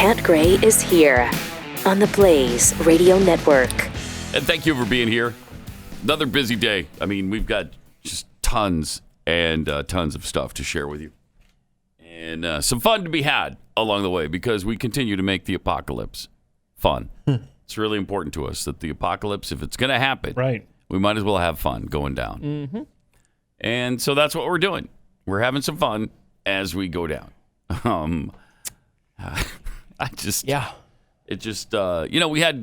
Pat Gray is here on the Blaze Radio Network. And thank you for being here. Another busy day. I mean, we've got just tons and tons of stuff to share with you. And some fun to be had along the way because we continue to make the apocalypse fun. It's really important to us that the apocalypse, if it's going to happen, right, we might as well have fun going down. Mm-hmm. And so that's what we're doing. We're having some fun as we go down. We had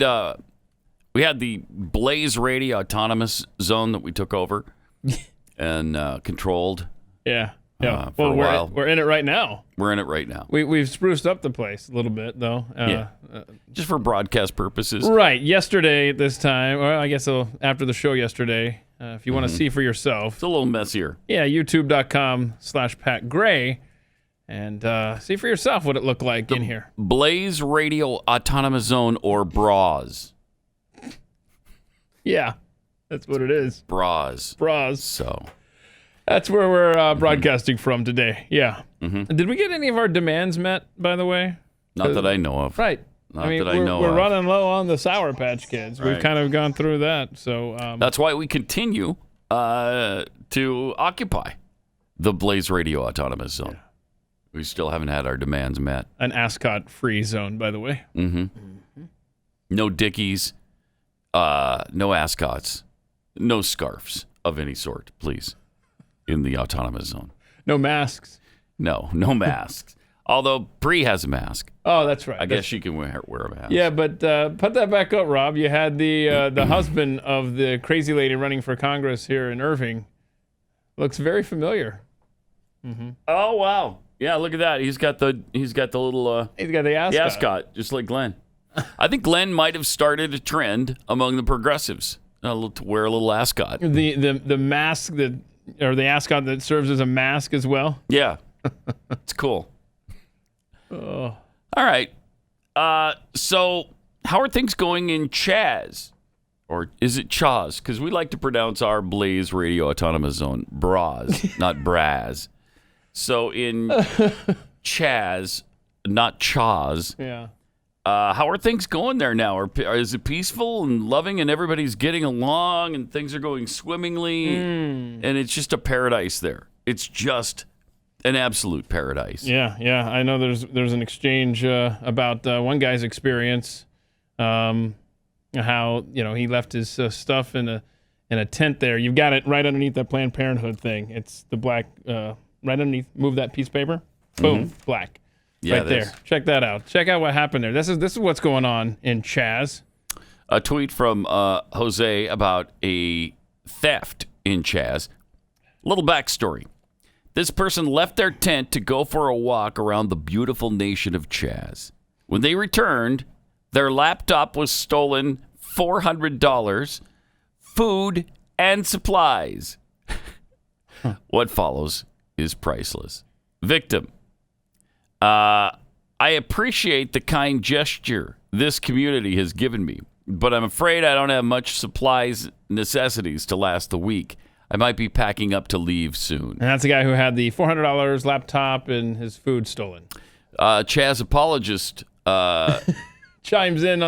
the Blaze Radio Autonomous Zone that we took over and controlled. Yeah. For a while. We're in it right now. We're in it right now. We've spruced up the place a little bit, though. Just for broadcast purposes. Right. Yesterday at this time, or I guess after the show yesterday, if you want to see for yourself. It's a little messier. Yeah, youtube.com/Pat Gray. And see for yourself what it looked like in here. Blaze Radio Autonomous Zone, or BRAZ. Yeah, that's what it is. BRAZ. So that's where we're broadcasting from today. Yeah. Mm-hmm. Did we get any of our demands met, by the way? Not that I know of. Right. We're running low on the Sour Patch Kids. Right. We've kind of gone through that. So that's why we continue to occupy the Blaze Radio Autonomous Zone. Yeah. We still haven't had our demands met. An ascot-free zone, by the way. Mm-hmm. No dickies, no ascots, no scarves of any sort, please, in the autonomous zone. No masks. No masks. Although Bree has a mask. Oh, that's right. I guess she can wear a mask. Yeah, but put that back up, Rob. You had the husband of the crazy lady running for Congress here in Irving. Looks very familiar. Mm-hmm. Oh wow. Yeah, look at that. He's got the little he's got the ascot, just like Glenn. I think Glenn might have started a trend among the progressives to wear a little ascot. The mask or the ascot that serves as a mask as well. Yeah, it's cool. Oh. All right. So how are things going in CHAZ? Or is it CHAZ? Because we like to pronounce our Blaze Radio Autonomous Zone BRAZ, not BRAZ. So in CHAZ, not CHAZ. Yeah. How are things going there now? Is it peaceful and loving and everybody's getting along and things are going swimmingly? And it's just a paradise there. It's just an absolute paradise. Yeah. I know there's an exchange about one guy's experience, how he left his stuff in a tent there. You've got it right underneath that Planned Parenthood thing. It's the black. Right underneath, move that piece of paper. Boom, black. Yeah, right there. Check that out. Check out what happened there. This is what's going on in CHAZ. A tweet from Jose about a theft in CHAZ. Little backstory. This person left their tent to go for a walk around the beautiful nation of CHAZ. When they returned, their laptop was stolen, $400, food, and supplies. What follows is priceless. Victim. I appreciate the kind gesture this community has given me, but I'm afraid I don't have much supplies, necessities to last the week. I might be packing up to leave soon. And that's the guy who had the $400 laptop and his food stolen. CHAZ apologist chimes in.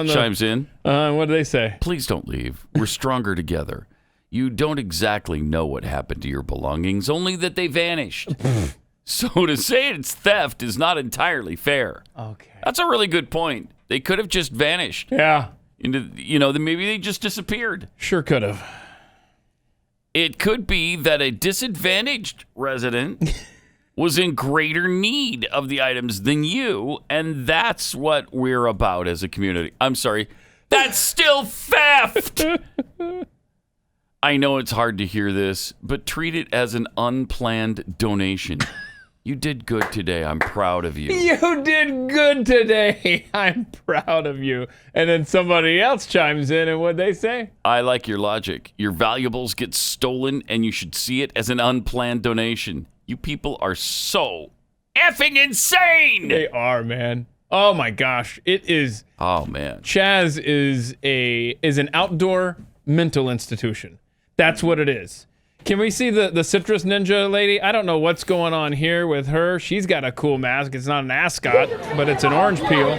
What do they say? Please don't leave. We're stronger together. You don't exactly know what happened to your belongings, only that they vanished. So to say it's theft is not entirely fair. Okay. That's a really good point. They could have just vanished. Yeah. Maybe they just disappeared. Sure could have. It could be that a disadvantaged resident was in greater need of the items than you, and that's what we're about as a community. I'm sorry. That's still theft! I know it's hard to hear this, but treat it as an unplanned donation. You did good today. I'm proud of you. You did good today. I'm proud of you. And then somebody else chimes in, and what'd they say? I like your logic. Your valuables get stolen, and you should see it as an unplanned donation. You people are so effing insane. They are, man. Oh, my gosh. It is. Oh, man. CHAZ is an outdoor mental institution. That's what it is. Can we see the citrus ninja lady? I don't know what's going on here with her. She's got a cool mask. It's not an ascot, but it's an orange peel.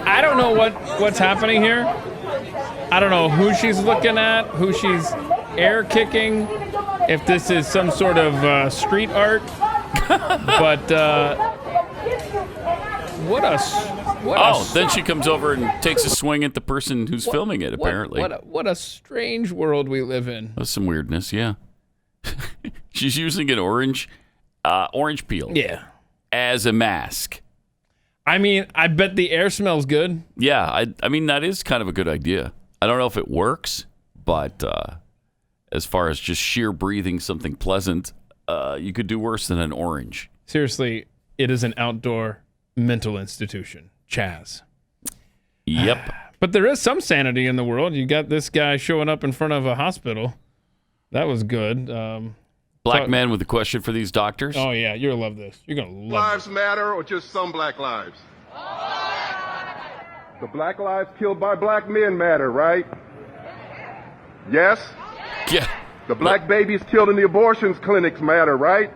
I don't know what's happening here. I don't know who she's looking at, who she's air kicking, if this is some sort of street art. But then she comes over and takes a swing at the person who's filming it, apparently. What a strange world we live in. That's some weirdness, yeah. She's using an orange peel as a mask. I mean, I bet the air smells good. Yeah, I mean, that is kind of a good idea. I don't know if it works, but as far as just sheer breathing something pleasant, you could do worse than an orange. Seriously, it is an outdoor mental institution, CHAZ. Yep. But there is some sanity in the world. You got this guy showing up in front of a hospital. That was good. Black man with a question for these doctors. Oh, yeah. You're going to love this. You're going to love Lives matter or just some black lives? The black lives killed by black men matter, right? Yes? Yeah. The black babies killed in the abortions clinics matter, right?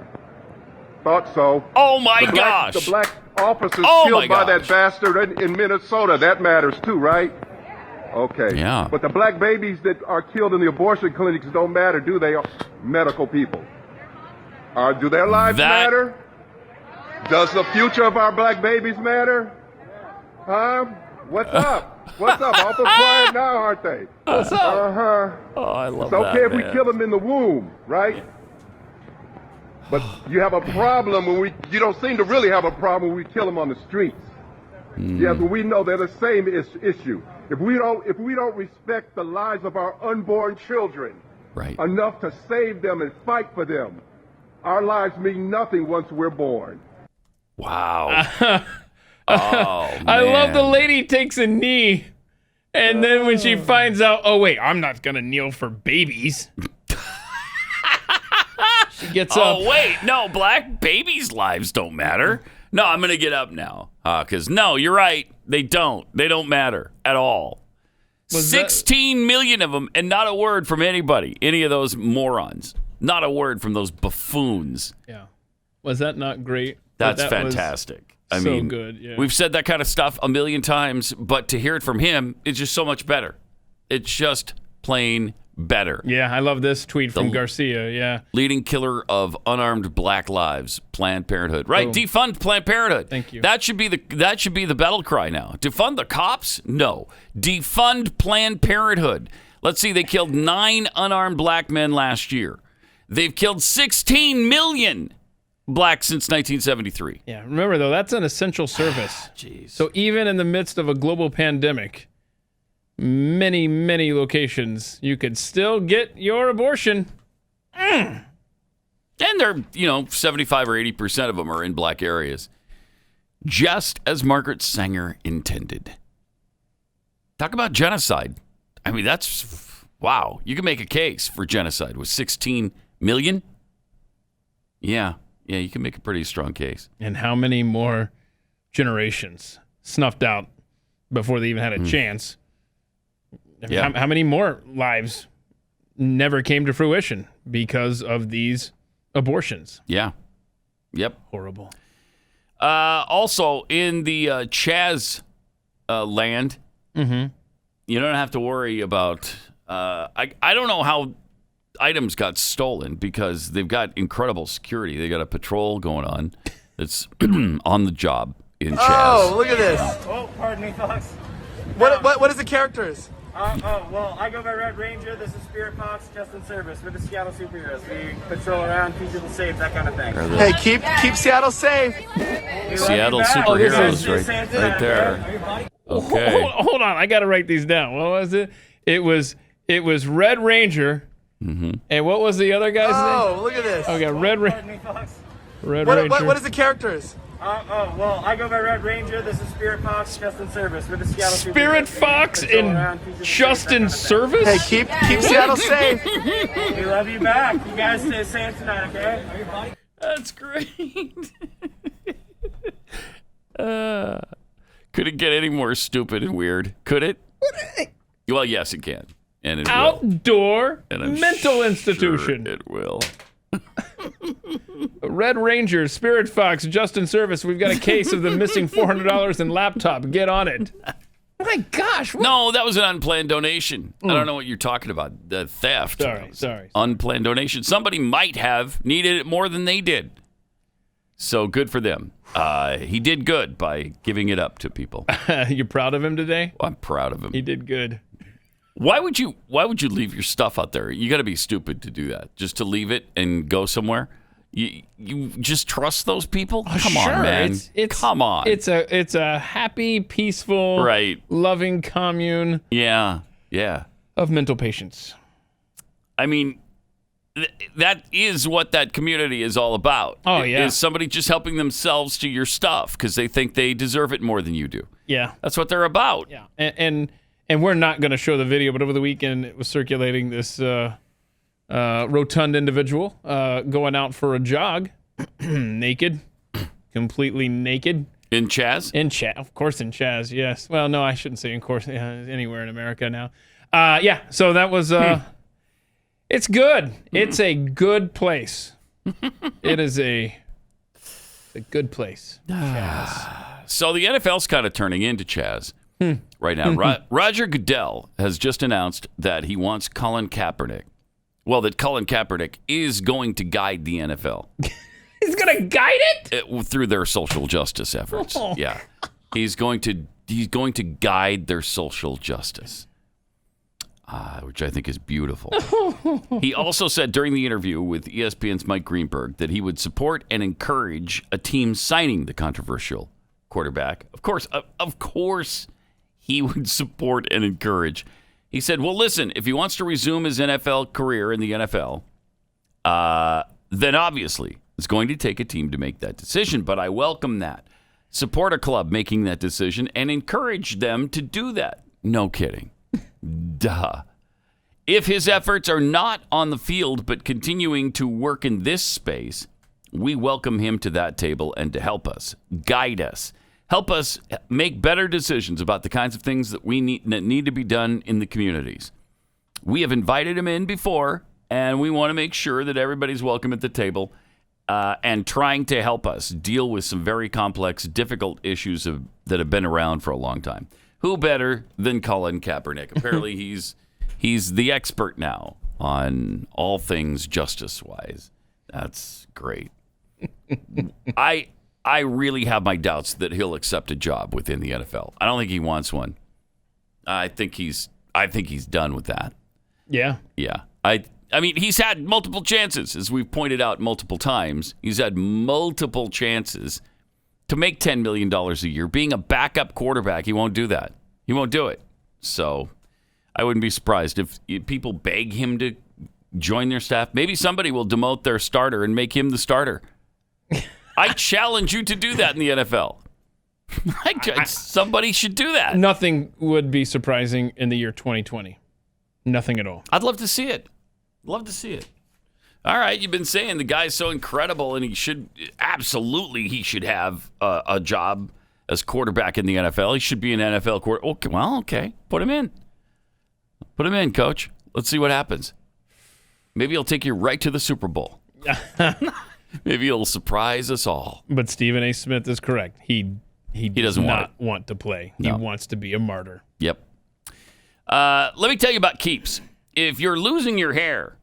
Thought so. Oh, my gosh. The black officers killed by that bastard in Minnesota, that matters too, right? Okay. Yeah. But the black babies that are killed in the abortion clinics don't matter, do they? Medical people. Do their lives matter? Does the future of our black babies matter? Huh? What's up? What's up? Awful quiet now, aren't they? What's up? Uh-huh. Oh, I love that. It's okay if man. we kill them in the womb, right? But you have a problem when you don't seem to really have a problem when we kill them on the streets. Yes, but we know they're the same issue. If we don't respect the lives of our unborn children enough to save them and fight for them, our lives mean nothing once we're born. Wow. Oh, man. I love the lady takes a knee, and then when she finds out, oh, wait, I'm not going to kneel for babies. She gets up. Oh, wait. No, black babies' lives don't matter. No, I'm going to get up now. Because, no, you're right. They don't. They don't matter at all. 16 million of them, and not a word from anybody, any of those morons. Not a word from those buffoons. Yeah. Was that not great? That's fantastic. I mean, good. Yeah. We've said that kind of stuff a million times, but to hear it from him is just so much better. It's just plain better. Yeah, I love this tweet from Garcia. Yeah. Leading killer of unarmed black lives, Planned Parenthood. Right, defund Planned Parenthood. Thank you. That should be the battle cry now. Defund the cops? No. Defund Planned Parenthood. Let's see, they killed 9 unarmed black men last year. They've killed 16 million black since 1973. Yeah, remember, though, that's an essential service. Jeez. So even in the midst of a global pandemic, many, many locations, you could still get your abortion. And they're, 75 or 80% of them are in black areas. Just as Margaret Sanger intended. Talk about genocide. I mean, wow. You can make a case for genocide with 16 million. Yeah, you can make a pretty strong case. And how many more generations snuffed out before they even had a chance? Yeah. How many more lives never came to fruition because of these abortions? Yeah. Yep. Horrible. Also, in the CHAZ land, you don't have to worry about... I don't know how items got stolen because they've got incredible security. They got a patrol going on that's on the job in CHAZ. Oh, look at this. Oh, pardon me, Fox. What is the characters? Well, I go by Red Ranger. This is Spirit Fox, just in service. We're the Seattle superheroes. We patrol around, keep people safe, that kind of thing. Hey, keep Seattle safe. Seattle superheroes, right there. Okay. Hold on, I got to write these down. What was it? It was Red Ranger. And what was the other guy's name? Oh, look at this. Okay, Red Ranger. What is the characters? Well, I go by Red Ranger. This is Spirit Fox, just in service. We're the Seattle superheroes. Spirit Fox in just in service? Hey, keep Seattle safe. We love you back. You guys stay safe tonight, okay? That's great. Could it get any more stupid and weird? Could it? Well, yes, it can. And it outdoor will. And mental institution. Sure it will. Red Ranger, Spirit Fox, Justin Service. We've got a case of the missing $400 in laptop. Get on it. My gosh. What? No, that was an unplanned donation. I don't know what you're talking about. The theft. Sorry. Unplanned donation. Somebody might have needed it more than they did. So good for them. He did good by giving it up to people. You're proud of him today? I'm proud of him. He did good. Why would you leave your stuff out there? You got to be stupid to do that. Just to leave it and go somewhere. You just trust those people? Come on, man. Come on. It's a happy, peaceful, right, loving commune. Yeah. Of mental patients. I mean, that is what that community is all about. Oh, yeah. Is somebody just helping themselves to your stuff because they think they deserve it more than you do. Yeah. That's what they're about. Yeah. And we're not going to show the video, but over the weekend it was circulating this rotund individual going out for a jog, naked, completely naked. In CHAZ? Of course in CHAZ, yes. Well, no, I shouldn't say in course, anywhere in America now. So that was, it's good. It's a good place. It is a good place. CHAZ. So the NFL's kind of turning into CHAZ right now. Roger Goodell has just announced that he wants Colin Kaepernick. Well, that Colin Kaepernick is going to guide the NFL. He's going to guide it? Through their social justice efforts. Oh. Yeah. He's going to guide their social justice, which I think is beautiful. He also said during the interview with ESPN's Mike Greenberg that he would support and encourage a team signing the controversial quarterback. Of course, he would support and encourage. He said, well, listen, if he wants to resume his NFL career in the NFL, then obviously it's going to take a team to make that decision. But I welcome that. Support a club making that decision and encourage them to do that. No kidding. Duh. If his efforts are not on the field but continuing to work in this space, we welcome him to that table and to help us, guide us. Help us make better decisions about the kinds of things that need to be done in the communities. We have invited him in before, and we want to make sure that everybody's welcome at the table and trying to help us deal with some very complex, difficult issues that have been around for a long time. Who better than Colin Kaepernick? Apparently, he's the expert now on all things justice-wise. That's great. I really have my doubts that he'll accept a job within the NFL. I don't think he wants one. I think he's done with that. Yeah. Yeah. I mean, he's had multiple chances, as we've pointed out multiple times. He's had multiple chances to make $10 million a year. Being a backup quarterback, he won't do that. He won't do it. So I wouldn't be surprised if people beg him to join their staff. Maybe somebody will demote their starter and make him the starter. I challenge you to do that in the NFL. Somebody should do that. Nothing would be surprising in the year 2020. Nothing at all. I'd love to see it. Love to see it. All right, you've been saying the guy's so incredible, and he should have a job as quarterback in the NFL. He should be an NFL quarterback. Okay. Put him in. Put him in, coach. Let's see what happens. Maybe he'll take you right to the Super Bowl. Maybe he'll surprise us all. But Stephen A. Smith is correct. He does not want to play. No. He wants to be a martyr. Yep. Let me tell you about Keeps. If you're losing your hair,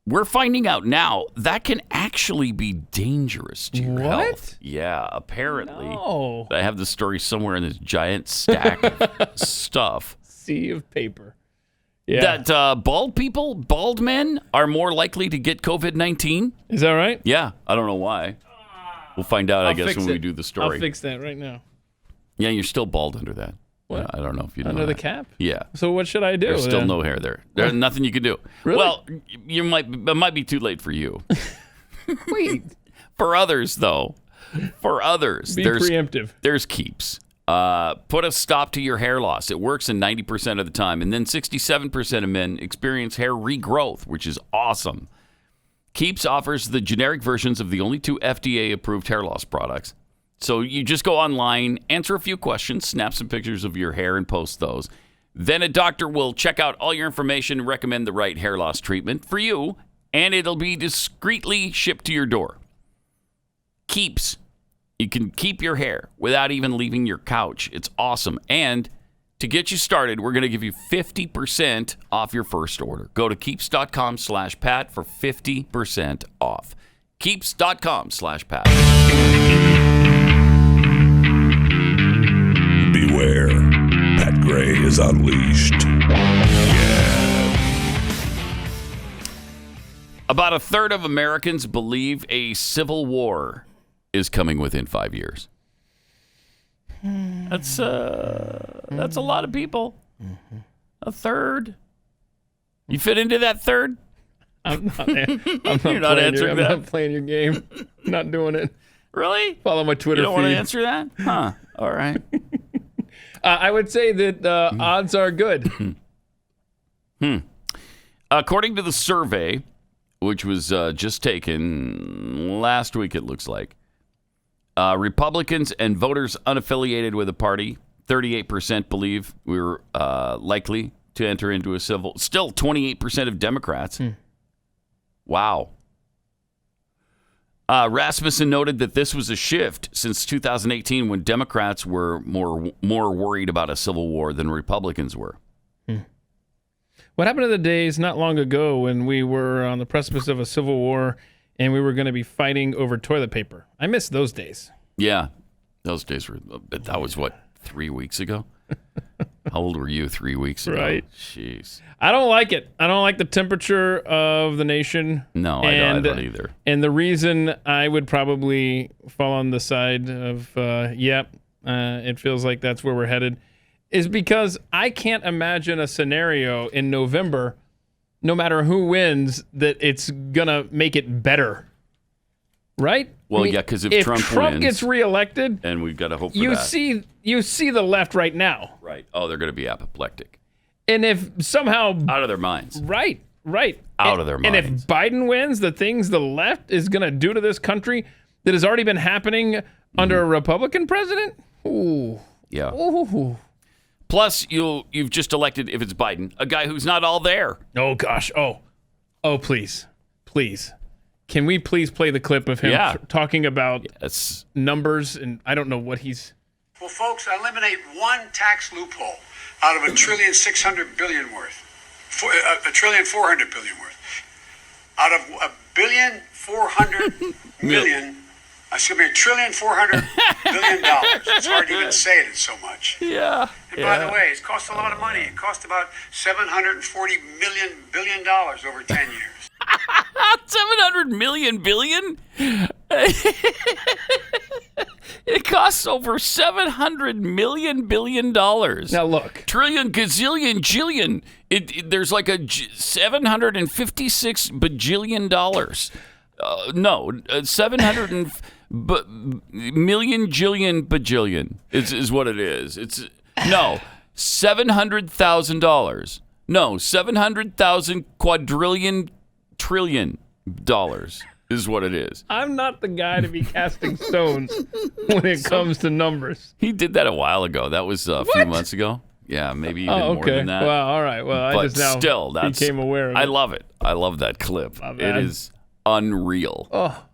we're finding out now that can actually be dangerous to your health. Yeah, apparently. No. I have the story somewhere in this giant stack of stuff. Sea of paper. Yeah. That bald men are more likely to get COVID-19. Is that right? Yeah. I don't know why. We'll find out, I guess, when we do the story. I'll fix that right now. Yeah, you're still bald under that. What? I don't know if you know under that. the cap? Yeah. So what should I do? There's still no hair there. There's nothing you can do. Really? Well, it might be too late for you. Wait. For others, though. For others. Be preemptive. There's Keeps. Put a stop to your hair loss. It works in 90% of the time. And then 67% of men experience hair regrowth, which is awesome. Keeps offers the generic versions of the only 2 FDA-approved hair loss products. So you just go online, answer a few questions, snap some pictures of your hair and post those. Then a doctor will check out all your information and recommend the right hair loss treatment for you, and it'll be discreetly shipped to your door. Keeps. You can keep your hair without even leaving your couch. It's awesome. And to get you started, we're going to give you 50% off your first order. Go to keeps.com/Pat for 50% off. Keeps.com/Pat. Beware. Pat Gray is unleashed. Yeah. About a third of Americans believe a civil war is coming within 5 years. That's a lot of people. A third. You fit into that third? I'm not answering that? I'm not playing your game. Not doing it. Really? Follow my Twitter feed. You don't feed. want to answer that? Huh. All right. I would say that odds are good. According to the survey, which was just taken last week, it looks like, Republicans and voters unaffiliated with a party, 38% believe we're likely to enter into a civil. Still 28% of Democrats. Wow. Rasmussen noted that this was a shift since 2018 when Democrats were more worried about a civil war than Republicans were. What happened to the days not long ago when we were on the precipice of a civil war and we were going to be fighting over toilet paper? I miss those days. Yeah, those days were. That was what, 3 weeks ago? How old were you 3 weeks ago? Right. Jeez. I don't like it. I don't like the temperature of the nation. No, I don't either. And the reason I would probably fall on the side of, it feels like that's where we're headed, is because I can't imagine a scenario in November, no matter who wins, that it's going to make it better. Right? Well, yeah, because if Trump wins, gets reelected, and we've got to hope for that. You see the left right now. Right. Oh, they're going to be apoplectic. And if somehow... Out of their minds. Right. Out of their minds. And if Biden wins, the things the left is going to do to this country that has already been happening under a Republican president? Ooh. Yeah. Ooh. Plus, you've just elected, if it's Biden, a guy who's not all there. Oh, gosh. Oh, please. Can we please play the clip of him talking about numbers? And I don't know what he's... Well, folks, eliminate one tax loophole out of $1.6 trillion worth, $1.4 trillion worth. Out of $1.4 billion, $1.4 billion. It's hard to even say it so much. Yeah. And by the way, it's cost a lot of money. It cost about $740 billion over 10 years. 700 million billion? It costs over $700 million billion. Now look. Trillion, gazillion, jillion. There's like a $756 bajillion. 700 million, jillion, bajillion is what it is. It's $700,000. No, 700,000 quadrillion trillion dollars is what it is. I'm not the guy to be casting stones when it comes to numbers. He did that a while ago. That was a few months ago. Yeah, maybe even more than that. Well, all right. Well, I just now became aware of it. I love it. I love that clip. It is unreal. Oh,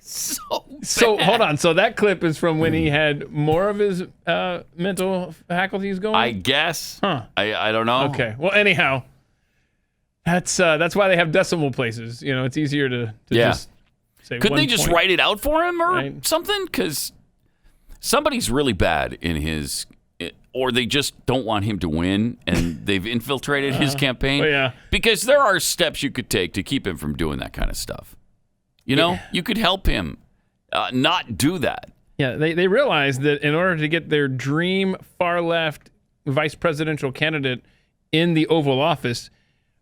so hold on. So that clip is from when he had more of his mental faculties going? I guess. Huh. I don't know. Okay. Well, anyhow, that's why they have decimal places. You know, it's easier to just say. Couldn't they just write it out for him or something? Because somebody's really bad in his, or they just don't want him to win, and they've infiltrated his campaign. Yeah. Because there are steps you could take to keep him from doing that kind of stuff. You know, you could help him not do that. Yeah, they realized that in order to get their dream far left vice presidential candidate in the Oval Office,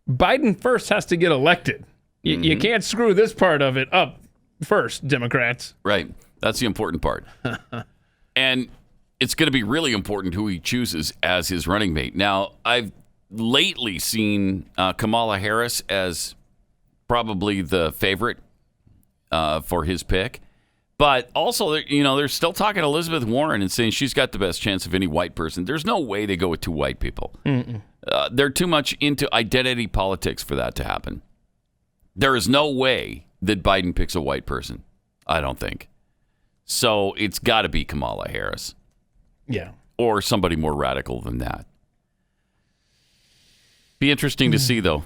Biden first has to get elected. You can't screw this part of it up first, Democrats. Right. That's the important part. And it's going to be really important who he chooses as his running mate. Now, I've lately seen Kamala Harris as probably the favorite for his pick. But also, they're still talking to Elizabeth Warren and saying she's got the best chance of any white person. There's no way they go with 2 white people. They're too much into identity politics for that to happen. There is no way that Biden picks a white person, I don't think. So it's got to be Kamala Harris. Yeah. Or somebody more radical than that. Be interesting to see, though.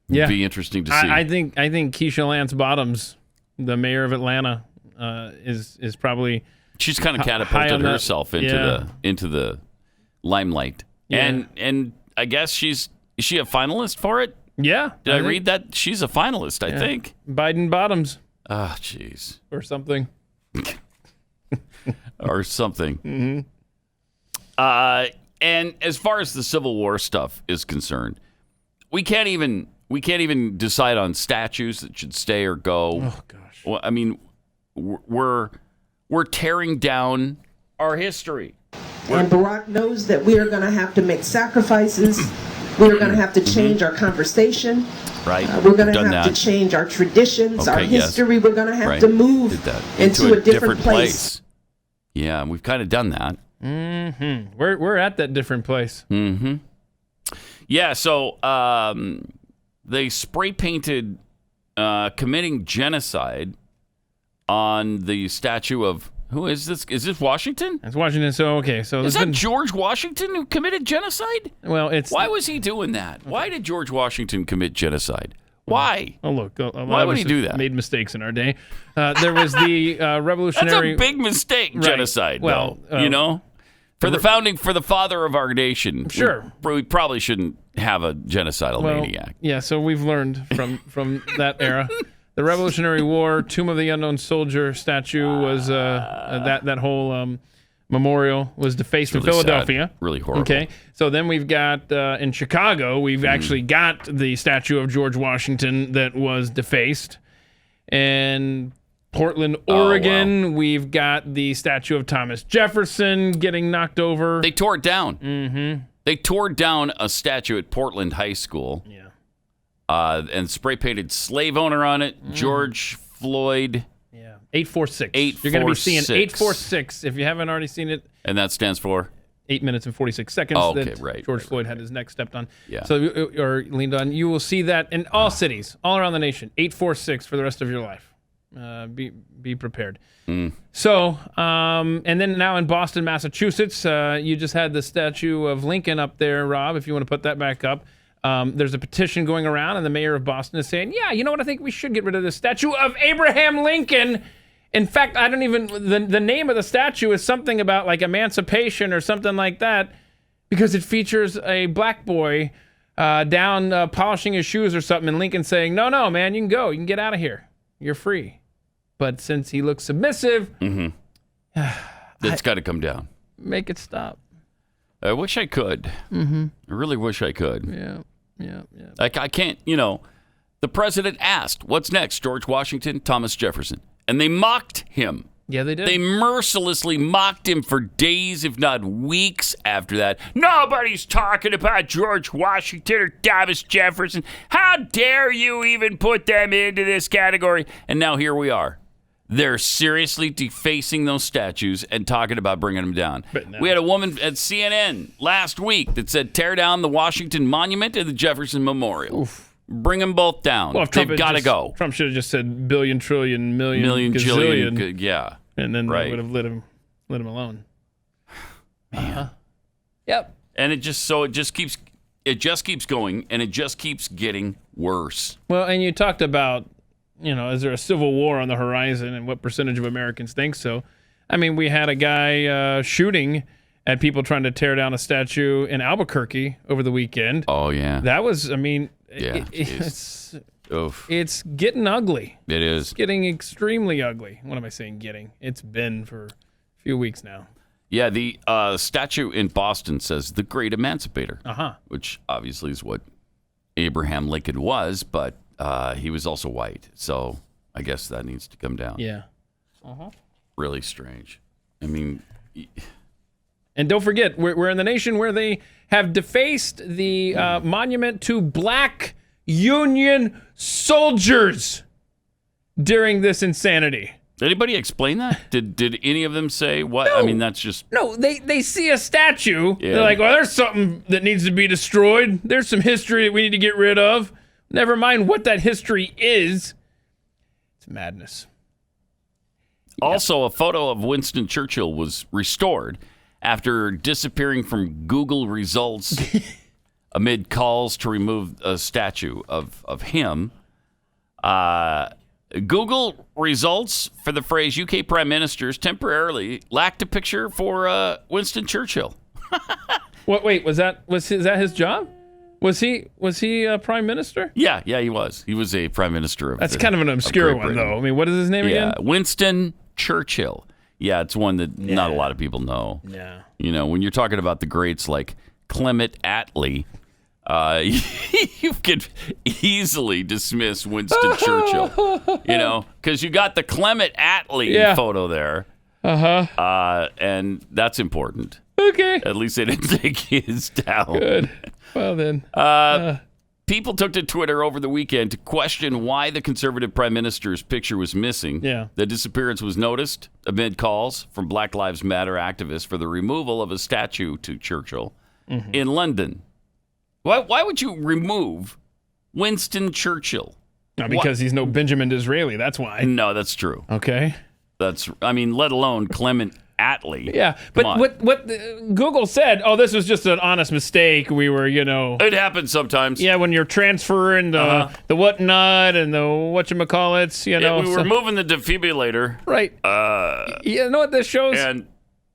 Yeah. Be interesting to see. I think Keisha Lance Bottoms, the mayor of Atlanta, is probably... She's kind of catapulted herself into the limelight. Yeah. And I guess is she a finalist for it? Yeah. Did I read that? She's a finalist, I think. Biden Bottoms. Oh, jeez. Or something. Or something. Mm-hmm. And as far as the Civil War stuff is concerned, we can't even decide on statues that should stay or go. Oh gosh. Well, I mean, we're tearing down our history. And Barack knows that we are going to have to make sacrifices. We are going to have to change our conversation. Right. We're going to have to change our traditions, our history. Yes. We're going to have to move into a different place. Yeah, we've kind of done that. Mm-hmm. We're at that different place. Mm-hmm. Yeah, so they spray painted committing genocide on the statue of, who is this? Is this Washington? It's Washington. So is that George Washington who committed genocide? Well, why was he doing that? Why did George Washington commit genocide? Why? Oh, look, why would he do that? Made mistakes in our day. There was the revolutionary. That's a big mistake, genocide. Well, for the father of our nation. Sure, we probably shouldn't have a genocidal maniac. Yeah, so we've learned from that era. The Revolutionary War, Tomb of the Unknown Soldier statue was that whole memorial was defaced in Philadelphia. Sad. Really horrible. Okay, so then we've got in Chicago, we've actually got the statue of George Washington that was defaced. And Portland, Oregon, we've got the statue of Thomas Jefferson getting knocked over. They tore it down. Mm-hmm. They tore down a statue at Portland High School. Yeah. And spray painted slave owner on it, George Floyd. Yeah. 846. 846. You're going to be seeing 846 if you haven't already seen it. And that stands for? 8 minutes and 46 seconds. Oh, okay, right. George Floyd had his neck stepped on. Yeah. So, or leaned on. You will see that in all cities, all around the nation. 846 for the rest of your life. Be prepared. So, and then now in Boston, Massachusetts, you just had the statue of Lincoln up there, Rob, if you want to put that back up. There's a petition going around, and the mayor of Boston is saying, yeah, you know what? I think we should get rid of this statue of Abraham Lincoln. In fact, I don't even, the name of the statue is something about like emancipation or something like that, because it features a black boy down polishing his shoes or something, and Lincoln saying, no, man, you can go. You can get out of here. You're free. But since he looks submissive, it's got to come down. Make it stop. I wish I could. I really wish I could. Yeah. Like, I can't, the president asked, what's next, George Washington, Thomas Jefferson? And they mocked him. Yeah, they did. They mercilessly mocked him for days, if not weeks after that. Nobody's talking about George Washington or Thomas Jefferson. How dare you even put them into this category? And now here we are. They're seriously defacing those statues and talking about bringing them down. We had a woman at CNN last week that said, tear down the Washington Monument and the Jefferson Memorial. Oof. Bring them both down. Well, they've got to go. Trump should have just said billion, trillion, million, gazillion. Yeah. And then they would have let him alone. Man. Yep. And it just keeps going, and it just keeps getting worse. Well, and you talked about, is there a civil war on the horizon, and what percentage of Americans think so? I mean, we had a guy shooting at people trying to tear down a statue in Albuquerque over the weekend. Oh, yeah. That was, it's getting ugly. It is. It's getting extremely ugly. What am I saying getting? It's been for a few weeks now. Yeah, the statue in Boston says the Great Emancipator, which obviously is what Abraham Lincoln was, but he was also white. So I guess that needs to come down. Yeah. Really strange. I mean... And don't forget, we're in the nation where they have defaced the monument to black Union soldiers during this insanity. Anybody explain that? Did any of them say what? No. I mean, that's just... No, they see a statue. Yeah. They're like, well, there's something that needs to be destroyed. There's some history that we need to get rid of. Never mind what that history is. It's madness. Also, a photo of Winston Churchill was restored after disappearing from Google results amid calls to remove a statue of him. Google results for the phrase UK Prime Ministers temporarily lacked a picture for Winston Churchill. Wait, is that his job? Was he Prime Minister? Yeah, he was. He was a Prime Minister of That's kind of an obscure one, though. I mean, what is his name again? Winston Churchill. Yeah, it's one that not a lot of people know. Yeah. You know, when you're talking about the greats like Clement Attlee, you could easily dismiss Winston Churchill, because you got the Clement Attlee photo there. And that's important. Okay. At least they didn't take his down. Good. Well, then. People took to Twitter over the weekend to question why the conservative prime minister's picture was missing. Yeah. The disappearance was noticed amid calls from Black Lives Matter activists for the removal of a statue to Churchill in London. Why would you remove Winston Churchill? No, because he's no Benjamin Disraeli. That's why. No, that's true. Okay. Let alone Clement Attlee. Yeah, but what Google said, this was just an honest mistake. We were, It happens sometimes. Yeah, when you're transferring the whatnot and the whatchamacallits, we were moving the defibrillator. Right. You know what this shows? And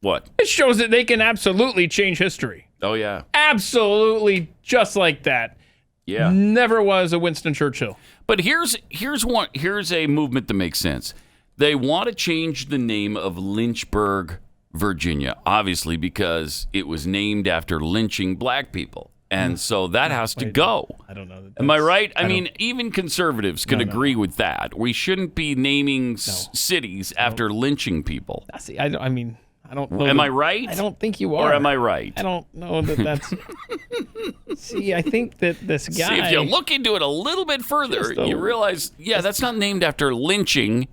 what? It shows that they can absolutely change history. Oh, yeah. Absolutely, just like that. Yeah. Never was a Winston Churchill. But here's a movement that makes sense. They want to change the name of Lynchburg, Virginia, obviously because it was named after lynching black people. And so that has to go. I don't know. Am I right? I mean, even conservatives could agree with that. We shouldn't be naming cities after lynching people. I don't know. Am I right? I don't think you are. Or am I right? I don't know that that's... See, I think that this guy... See, if you look into it a little bit further, you realize, that's not named after lynching.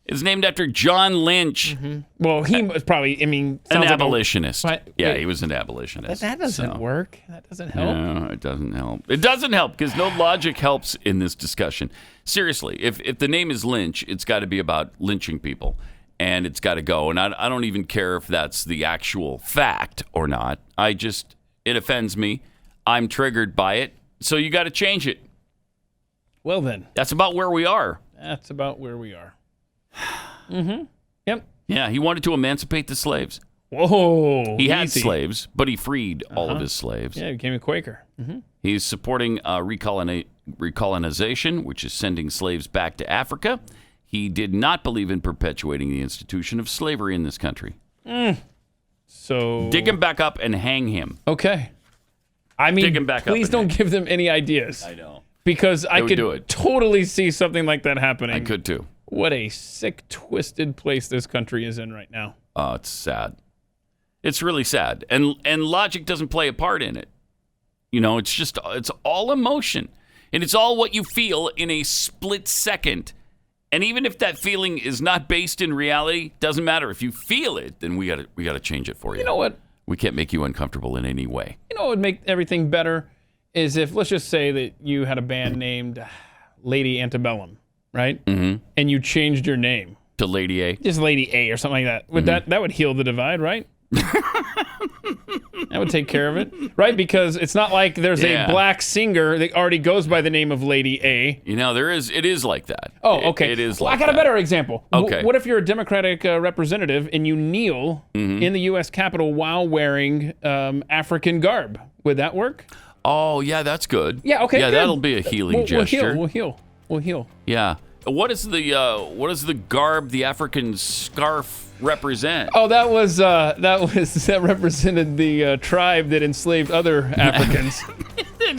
It's named after John Lynch. Mm-hmm. Well, he was probably, an abolitionist. He was an abolitionist. But that doesn't work. That doesn't help. No, it doesn't help. It doesn't help because no logic helps in this discussion. Seriously, if the name is Lynch, it's got to be about lynching people. And it's got to go. And I don't even care if that's the actual fact or not. It offends me. I'm triggered by it. So you got to change it. Well, then. That's about where we are. That's about where we are. Mm-hmm. Yep. Yeah, he wanted to emancipate the slaves. Whoa. He had slaves, but he freed all of his slaves. Yeah, he became a Quaker. Mm-hmm. He's supporting recolonization, which is sending slaves back to Africa. He did not believe in perpetuating the institution of slavery in this country. So dig him back up and hang him. Okay. I mean, dig him back please up don't give them any ideas. I know. Because I could totally see something like that happening. I could too. What a sick, twisted place this country is in right now. Oh, it's sad. It's really sad. And logic doesn't play a part in it. It's all emotion. And it's all what you feel in a split second. And even if that feeling is not based in reality, doesn't matter. If you feel it, then we gotta change it for you. You know what? We can't make you uncomfortable in any way. You know what would make everything better is if, let's just say that you had a band named Lady Antebellum, right? Mm-hmm. And you changed your name to Lady A. Just Lady A or something like that. Would that would heal the divide, right? That would take care of it, right? Because it's not like there's a black singer that already goes by the name of Lady A. It is like that. Oh, okay. It is well, like I got a better example. Okay. What if you're a Democratic representative and you kneel in the U.S. Capitol while wearing African garb? Would that work? Oh, yeah, that's good. Yeah, okay, yeah, good. That'll be a healing gesture. We'll heal. Yeah. What is the garb the African scarf represent? Oh, that represented the tribe that enslaved other Africans.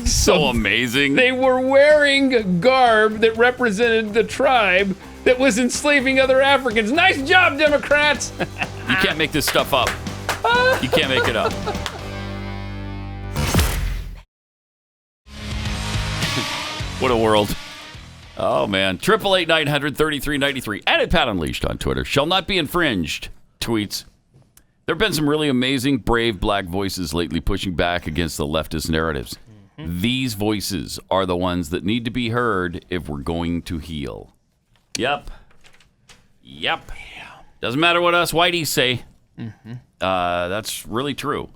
so amazing. They were wearing garb that represented the tribe that was enslaving other Africans. Nice job, Democrats. You can't make this stuff up. You can't make it up. What a world. Oh, man. 888-900-3393. And at Pat Unleashed on Twitter. Shall not be infringed. Tweets. There have been some really amazing, brave black voices lately pushing back against the leftist narratives. These voices are the ones that need to be heard if we're going to heal. Yep. Doesn't matter what us whiteys say. That's really true.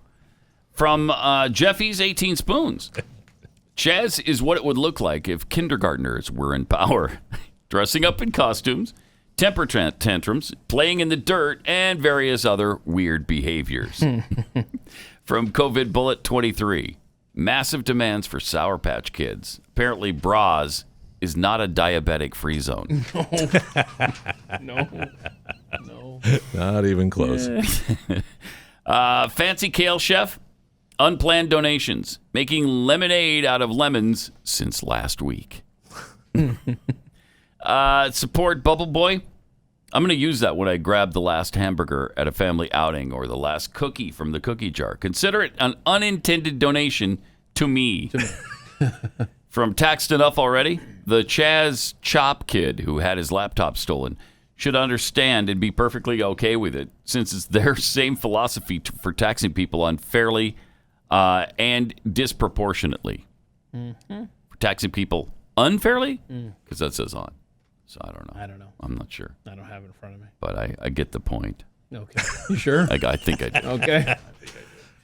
From Jeffy's 18 Spoons. CHAZ is what it would look like if kindergartners were in power. Dressing up in costumes, temper tantrums, playing in the dirt, and various other weird behaviors. From COVID Bullet 23. Massive demands for Sour Patch Kids. Apparently, BRAZ is not a diabetic-free zone. No. Not even close. Fancy Kale Chef. Unplanned donations. Making lemonade out of lemons since last week. Support Bubble Boy. I'm going to use that when I grab the last hamburger at a family outing or the last cookie from the cookie jar. Consider it an unintended donation to me. From Taxed Enough Already, the CHAZ Chop kid who had his laptop stolen should understand and be perfectly okay with it, since it's their same philosophy for taxing people unfairly and disproportionately. For taxing people unfairly? Because that says on. So I don't know. I'm not sure. I don't have it in front of me. But I get the point. Okay. You sure? I think I do. Okay.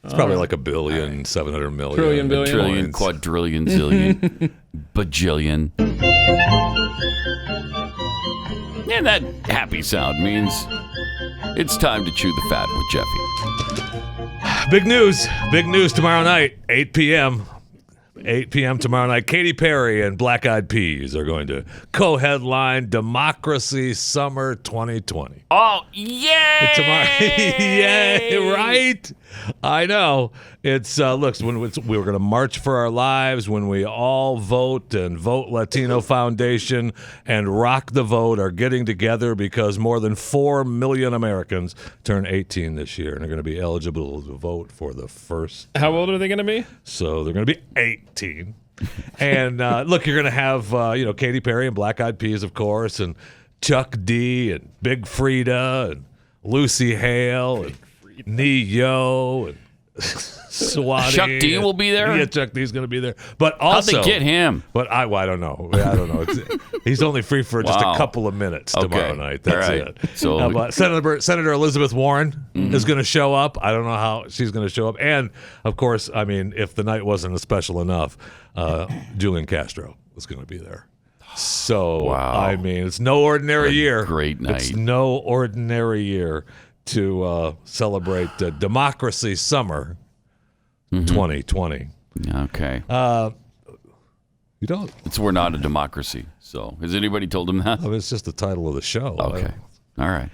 It's probably like a billion, 700 million. Trillion, billion. Trillion, quadrillion, zillion, bajillion. And that happy sound means it's time to chew the fat with Jeffy. Big news tomorrow night, 8 p.m. 8 p.m. tomorrow night. Katy Perry and Black Eyed Peas are going to co-headline Democracy Summer 2020. Oh, yay! Tomorrow, yay! Right? I know. It's look, we were going to march for our lives when we all vote, and Vote Latino Foundation and Rock the Vote are getting together because more than 4 million Americans turn 18 this year and are going to be eligible to vote for the first. How old are they going to be? So they're going to be 18. And look, you're going to have Katy Perry and Black Eyed Peas, of course, and Chuck D and Big Frida and Lucy Hale and Ne-Yo and Swati. Chuck D will be there? Yeah, Chuck D's going to be there. But also, how'd they get him? But I don't know. He's only free for just a couple of minutes tomorrow night. That's it. So, but Senator Elizabeth Warren is going to show up. I don't know how she's going to show up. And, of course, I mean, if the night wasn't special enough, Julian Castro was going to be there. So, I mean, it's no ordinary year. Great night. It's no ordinary year to celebrate Democracy Summer 2020. Okay. You don't. We're not a democracy. So, has anybody told him that? It's just the title of the show. Okay. All right.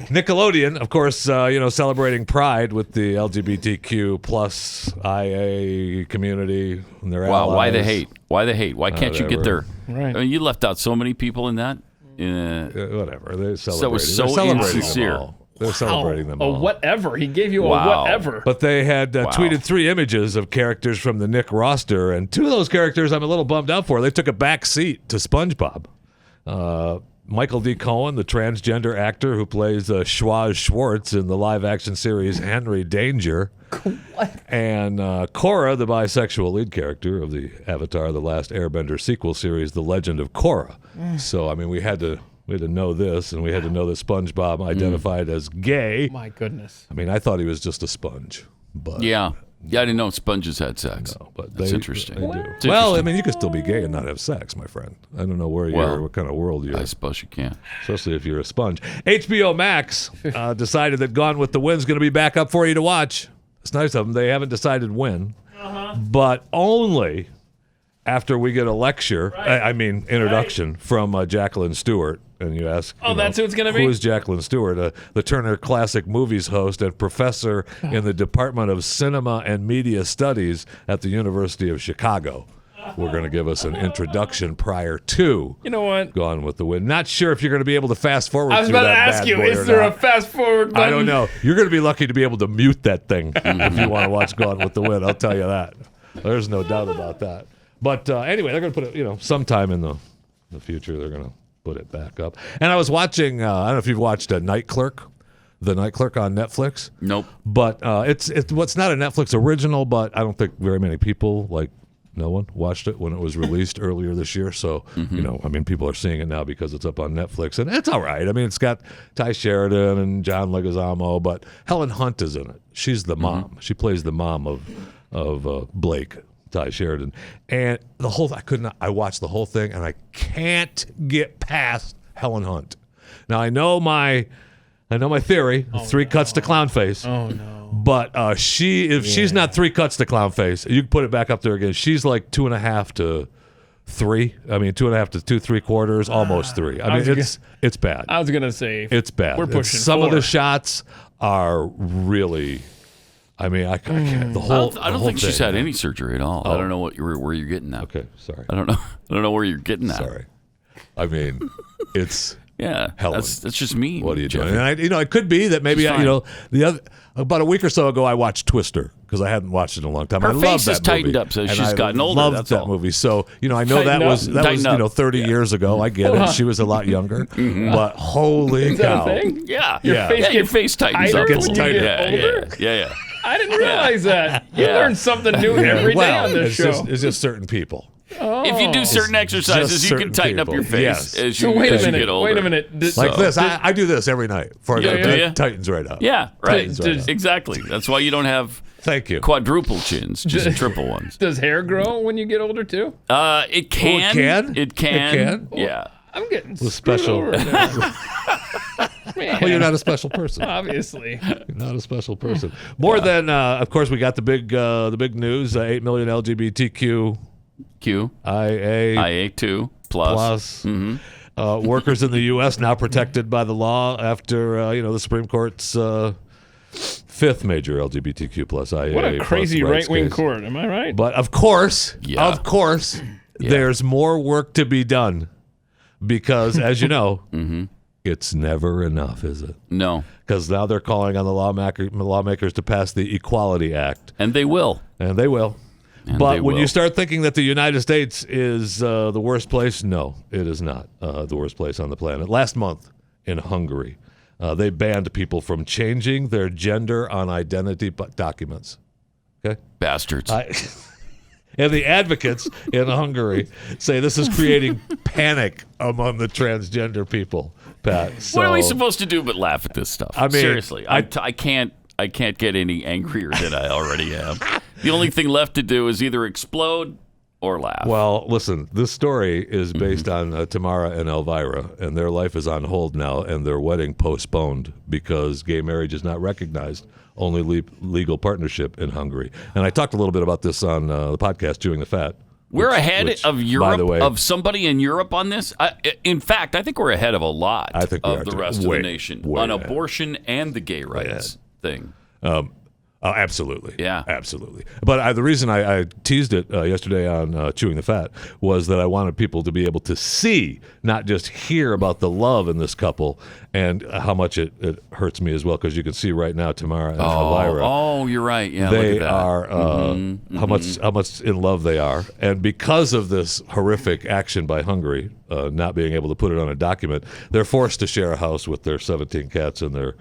Nickelodeon, of course, celebrating Pride with the LGBTQ plus IA community and their allies. Why the hate? Why can't you get there? Right. I mean, you left out so many people in that. Whatever. They're celebrating. So it was so They're celebrating insincere. them all. They're celebrating them all. A whatever. He gave you a whatever. But they had tweeted 3 images of characters from the Nick roster, and 2 of those characters I'm a little bummed out for. They took a back seat to SpongeBob. Michael D. Cohen, the transgender actor who plays Schwaz Schwartz in the live-action series Henry Danger. What? And Korra, the bisexual lead character of the Avatar: The Last Airbender sequel series, The Legend of Korra. So, I mean, we had to know this, and we had to know that SpongeBob identified as gay. My goodness. I mean, I thought he was just a sponge. But Yeah, I didn't know sponges had sex. No, but that's they interesting. do. It's Well, I interesting. mean, you can still be gay and not have sex, my friend. I don't know where you're, what kind of world you're. I suppose you can. Especially if you're a sponge. HBO Max decided that Gone with the Wind's going to be back up for you to watch. It's nice of them. They haven't decided when, but only after we get a lecture, introduction from Jacqueline Stewart. And you ask, that's who it's going to be? Who is Jacqueline Stewart? The Turner Classic Movies host and professor in the Department of Cinema and Media Studies at the University of Chicago. We're going to give us an introduction prior to Gone with the Wind. Not sure if you're going to be able to fast forward I was through about to that ask bad you, boy is or there not. a fast forward button? I don't know. You're going to be lucky to be able to mute that thing if you want to watch Gone with the Wind. I'll tell you that. There's no doubt about that. But anyway, they're going to put it, sometime in the the future they're going to put it back up. And I was watching, I don't know if you've watched Night Clerk, The Night Clerk on Netflix. Nope. But it's not a Netflix original, but I don't think very many people, like no one, watched it when it was released earlier this year. So, people are seeing it now because it's up on Netflix. And it's all right. I mean, it's got Ty Sheridan and John Leguizamo, but Helen Hunt is in it. She's the mom. She plays the mom of Blake, Ty Sheridan. And I watched the whole thing, and I can't get past Helen Hunt. Now, I know my theory, three cuts to clown face. Oh, no. But she's not three cuts to clown face, you can put it back up there again. She's like 2.5 to 3. I mean, 2.5 to 2 3/4, almost 3. I mean, it's bad. I was going to say. It's bad. We're pushing Some 4. of the shots are really... I mean, I can't. I don't think she's had any surgery at all. I don't know where you're getting that. Okay, sorry. I don't know where you're getting that. Sorry. I mean, it's... Yeah, Helen. That's just me. What are you Jeffy. doing? And it could be that maybe about a week or so ago I watched Twister because I hadn't watched it in a long time. Her I face love is that tightened movie. up, so And she's gotten older. Loved That's that all. movie. So I know that was 30 years ago. I get it. She was a lot younger, but holy cow! Yeah, Your face tightens up. Gets tighter. Yeah. I didn't realize that. You learn something new every day on this show. It's just certain people. If you do certain exercises, you can tighten up your face as you get older. Wait a minute. Like this. I do this every night. It tightens right up. Yeah, right. Right up. Exactly. That's why you don't have quadruple chins, just triple ones. Does hair grow when you get older, too? It can. It can. Yeah. I'm getting special. Well, you're not a special person. Obviously, you're not a special person. More than, of course, we got the big news: 8 million LGBTQ IA2 plus. Workers in the U.S. now protected by the law after the Supreme Court's 5th major LGBTQ plus IA. What a crazy right-wing court, am I right? But of course, there's more work to be done because, as you know, it's never enough, is it? No. Because now they're calling on the lawmakers to pass the Equality Act. And they will. But when you start thinking that the United States is the worst place, no, it is not the worst place on the planet. Last month in Hungary, they banned people from changing their gender on identity documents. Okay? Bastards. And the advocates in Hungary say this is creating panic among the transgender people, Pat. So, what are we supposed to do but laugh at this stuff? I mean, seriously, I can't get any angrier than I already am. The only thing left to do is either explode or laugh. Well, listen, this story is based on Tamara and Elvira, and their life is on hold now, and their wedding postponed because gay marriage is not recognized, only legal partnership in Hungary. And I talked a little bit about this on the podcast, Chewing the Fat. We're ahead of Europe, of somebody in Europe on this. In fact, I think we're ahead of a lot of the rest of the nation on abortion and the gay rights thing. Absolutely. Yeah. Absolutely. But the reason I teased it yesterday on Chewing the Fat was that I wanted people to be able to see, not just hear about the love in this couple and how much it hurts me as well, because you can see right now Tamara and Elvira. Oh, you're right. Yeah, they look at that. are how much in love they are. And because of this horrific action by Hungary, not being able to put it on a document, they're forced to share a house with their 17 cats and their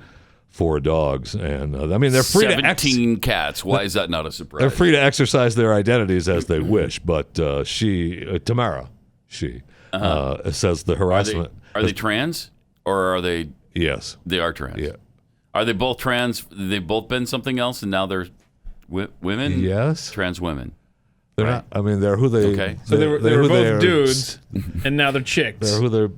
4 dogs, and they're free 17 cats. Why is that not a surprise? They're free to exercise their identities as they wish, but Tamara, says the harassment. Are they trans, or are they? Yes, they are trans. Yeah. Are they both trans? They've both been something else, and now they're women. Yes, trans women. They're not. I mean, they're who they. Okay. So they were both dudes, and now they're chicks. They're who they're.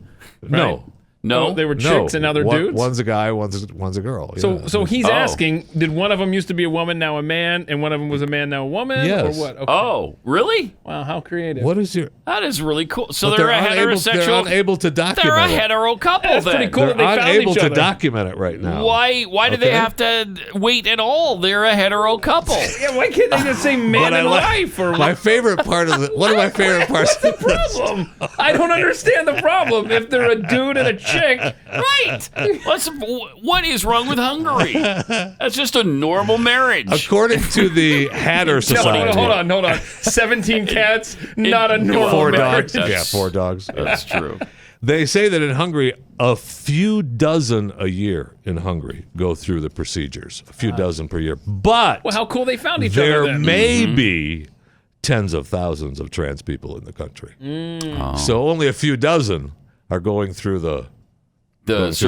Right? No, they were chicks and now they're dudes. One's a guy, one's a girl. So he's asking, did one of them used to be a woman, now a man, and one of them was a man, now a woman? Yes. Or what? Okay. Oh, really? Wow, how creative. What is your... That is really cool. So but they're a heterosexual... They're unable to document They're a hetero couple That's then. pretty cool. They're unable to document it right now. Why do they have to wait at all? They're a hetero couple. Yeah, why can't they just say man and wife? Or my favorite part of one of my favorite parts of the problem. I don't understand the problem. If they're a dude and a chick. Right. What is wrong with Hungary? That's just a normal marriage. According to the Hatter Society. Hold on. 17 cats, not a normal 4 marriage. dogs. Yeah, 4 dogs. That's true. They say that in Hungary, a few dozen a year in Hungary go through the procedures. A few dozen per year. But Well, how cool they found each other there then. may be tens of thousands of trans people in the country. So only a few dozen are going through the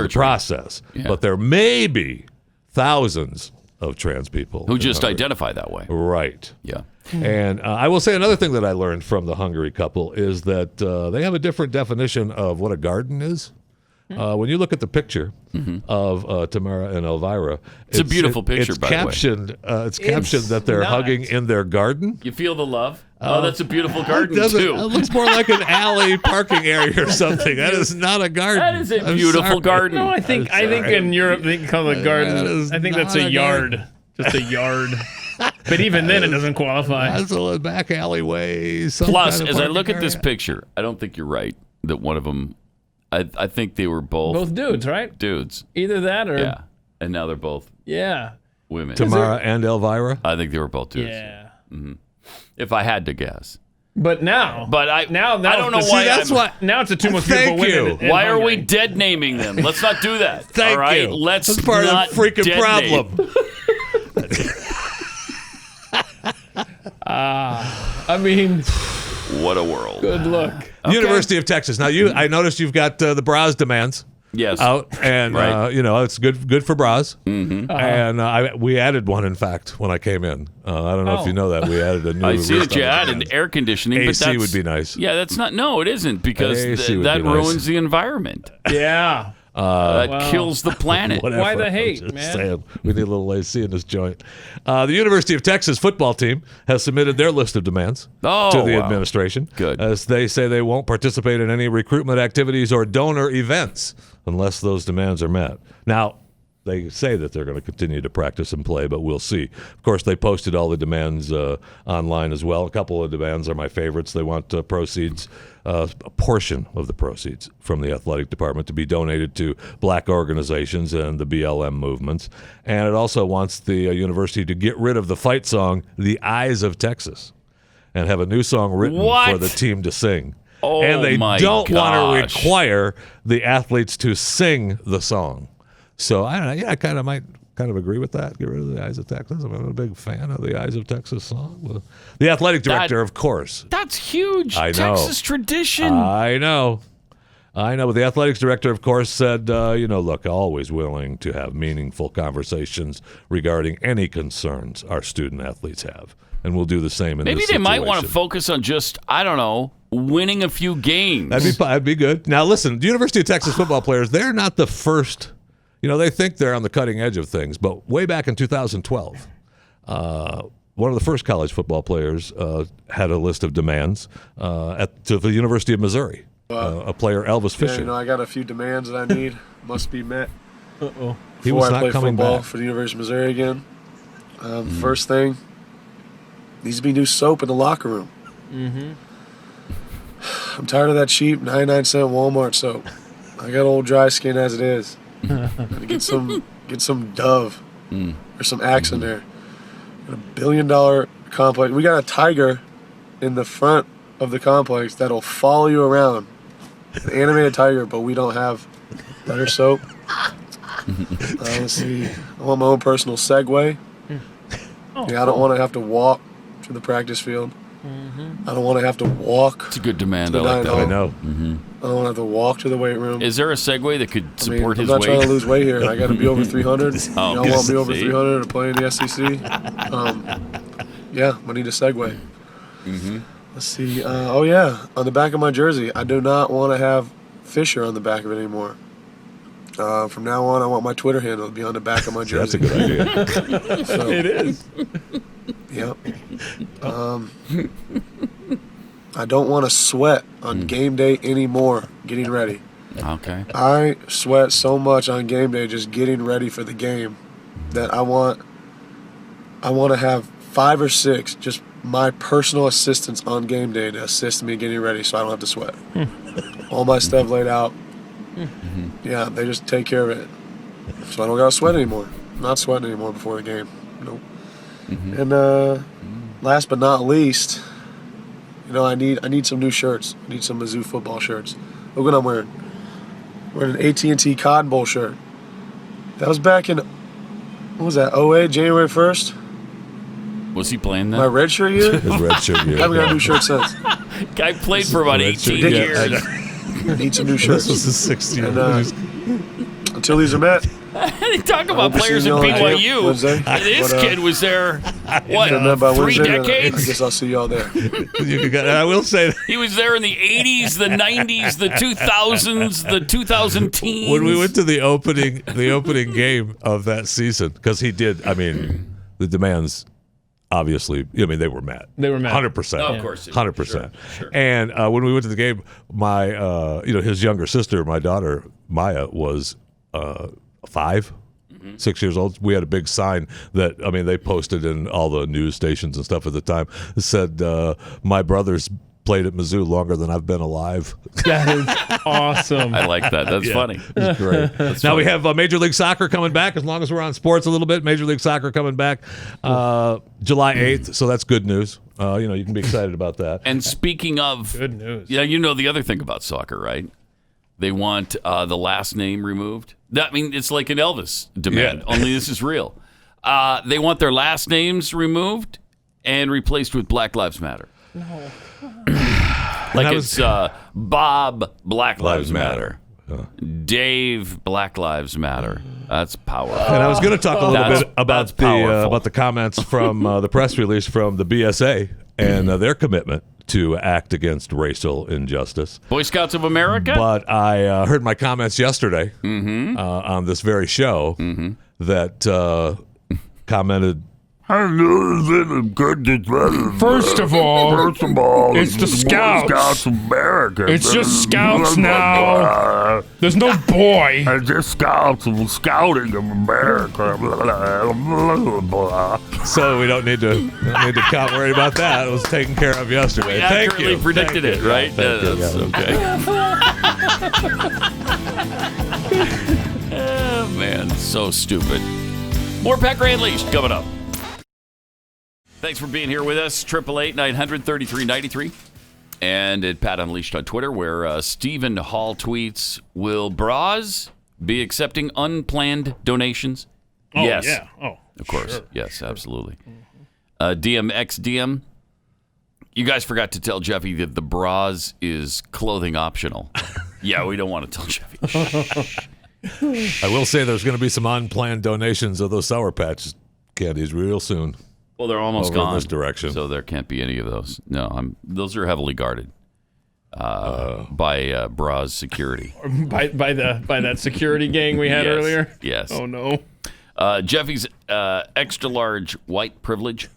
process. Yeah. But there may be thousands of trans people Who in just Hungary. identify that way. Right. Yeah. And I will say another thing that I learned from the Hungary couple is that they have a different definition of what a garden is. When you look at the picture of Tamara and Elvira, it's a beautiful picture, by the way. It's captioned that they're hugging in their garden. You feel the love? Oh, that's a beautiful garden, It too. looks more like an alley parking area or something. That is not a garden. That is a I'm beautiful sorry. garden. No, I think in Europe they call it a garden. I think that's a yard. Just a yard. But even then, it doesn't qualify. That's a back alleyway. Plus, as I look at this picture, I don't think you're right that one of them. I think they were both dudes, right? Dudes. Either that or Yeah, and now they're both women. Tamara and Elvira. I think they were both dudes. Yeah. If I had to guess. But now, I don't know see, why. Now it's the two most beautiful women. in Why are we Hungary. dead naming them? Let's not do that. Thank all right? you. Let's That's part not of the freaking dead problem. name. I mean, What a world. good luck. University of Texas. Now, I noticed you've got the BRAZ demands. Yes. Out and Right. it's good for BRAZ. And we added one, in fact, when I came in. I don't know if you know that we added a new. I see list that you on the added demands. air conditioning. but AC that's, would be nice. Yeah, that's not. No, it isn't because AC would that be nice. ruins the environment. Yeah. That kills the planet. Whatever. Why the I'm hate, just man? saying, we need a little AC in this joint. The University of Texas football team has submitted their list of demands to the administration. Good. As they say they won't participate in any recruitment activities or donor events unless those demands are met. Now, they say that they're going to continue to practice and play, but we'll see. Of course, they posted all the demands online as well. A couple of demands are my favorites. They want proceeds, a portion of the proceeds from the athletic department to be donated to black organizations and the BLM movements. And it also wants the university to get rid of the fight song, The Eyes of Texas, and have a new song written for the team to sing. Oh, and they my don't want to gosh. require the athletes to sing the song. So I don't know. Yeah, I might agree with that. Get rid of the Eyes of Texas. I'm a big fan of the Eyes of Texas song. The athletic director, of course. That's huge. I know. Texas tradition. I know. But the athletics director, of course, said, look, always willing to have meaningful conversations regarding any concerns our student athletes have. And we'll do the same in Maybe this they situation. might want to focus on just, I don't know, winning a few games. That'd be good. Now, listen, the University of Texas football players, they're not the first. They think they're on the cutting edge of things, but way back in 2012, one of the first college football players had a list of demands to the University of Missouri. A player, Elvis Fisher. I got a few demands that I need must be met. He was Before I not play coming football back. for the University of Missouri again. First thing, needs to be new soap in the locker room. I'm tired of that cheap 99-cent Walmart soap. I got old dry skin as it is. Gotta get some Dove or some Axe in there. Got $1 billion complex. We got a tiger in the front of the complex that'll follow you around. An animated tiger, but we don't have better soap. Let's see. I want my own personal Segway. I don't want to have to walk to the practice field. I don't want to have to walk. It's a good demand. to I the like dining that. hall. I know. I don't want to have to walk to the weight room. Is there a Segway that could support I'm his not weight? trying to lose weight here. I got to be over 300. Oh, Y'all want me over see? 300 to play in the SEC? Yeah, I need a Segway. Let's see. On the back of my jersey, I do not want to have Fisher on the back of it anymore. From now on, I want my Twitter handle to be on the back of my jersey. That's a good idea. So, It is. Yep. I don't want to sweat on game day anymore getting ready. Okay. I sweat so much on game day just getting ready for the game that I want to have 5 or 6 just my personal assistants on game day to assist me getting ready so I don't have to sweat. All my stuff laid out, Yeah, they just take care of it. So I don't gotta sweat anymore. I'm not sweating anymore before the game. Nope. And last but not least, I need some new shirts. I need some Mizzou football shirts. Look what I'm wearing. I'm wearing an AT&T Cotton Bowl shirt. That was back in, what was that, 08, January 1st? Was he playing that? My red shirt year? His red shirt year. I haven't got a new shirt since. Guy played for about 18 years. I need some new shirts. This was his 6th year. And, until these are met. They talk about players in BYU. This kid was there, what, 3 decades? I guess I'll see y'all there. I will say that. He was there in the 80s, the 90s, the 2000s, the 2000 teens. When we went to the opening game of that season, because he did, the demands, obviously, they were met. They were met. 100%. Oh, of course. 100%. Sure. And when we went to the game, my, his younger sister, my daughter, Maya, was 5, 6 years old. We had a big sign that, they posted in all the news stations and stuff at the time. It said, my brother's played at Mizzou longer than I've been alive. That is awesome. I like that. That's funny. That's great. Now we have Major League Soccer coming back, as long as we're on sports a little bit. Major League Soccer coming back July 8th, so that's good news. You can be excited about that. And speaking of good news, the other thing about soccer, right? They want the last name removed. It's like an Elvis demand, only this is real. They want their last names removed and replaced with Black Lives Matter. No. Like it's Bob Black Lives Matter. Dave Black Lives Matter. That's powerful. And I was going to talk a little bit about the comments from the press release from the BSA and their commitment to act against racial injustice. Boy Scouts of America? But I heard my comments yesterday on this very show that commented, First of all, it's the Scouts of America. It's just Scouts now. There's no boy. It's just Scouts of Scouting of America. So we don't need to worry about that. It was taken care of yesterday. We Thank accurately you. predicted it, right? That's okay. Oh, man, so stupid. More Pat Gray Unleashed coming up. Thanks for being here with us. 888-900-3393. And at Pat Unleashed on Twitter, where Stephen Hall tweets, will BRAZ be accepting unplanned donations? Oh, yes. Yeah. Oh, of course. Sure. Yes, absolutely. DMXDM, you guys forgot to tell Jeffy that the BRAZ is clothing optional. Yeah, we don't want to tell Jeffy. I will say there's going to be some unplanned donations of those Sour Patch candies real soon. Well, they're almost over gone in this direction, so there can't be any of those. No, those are heavily guarded by BRAZ security. By that security gang we had earlier. Yes. Oh no. Jeffy's extra large white privilege.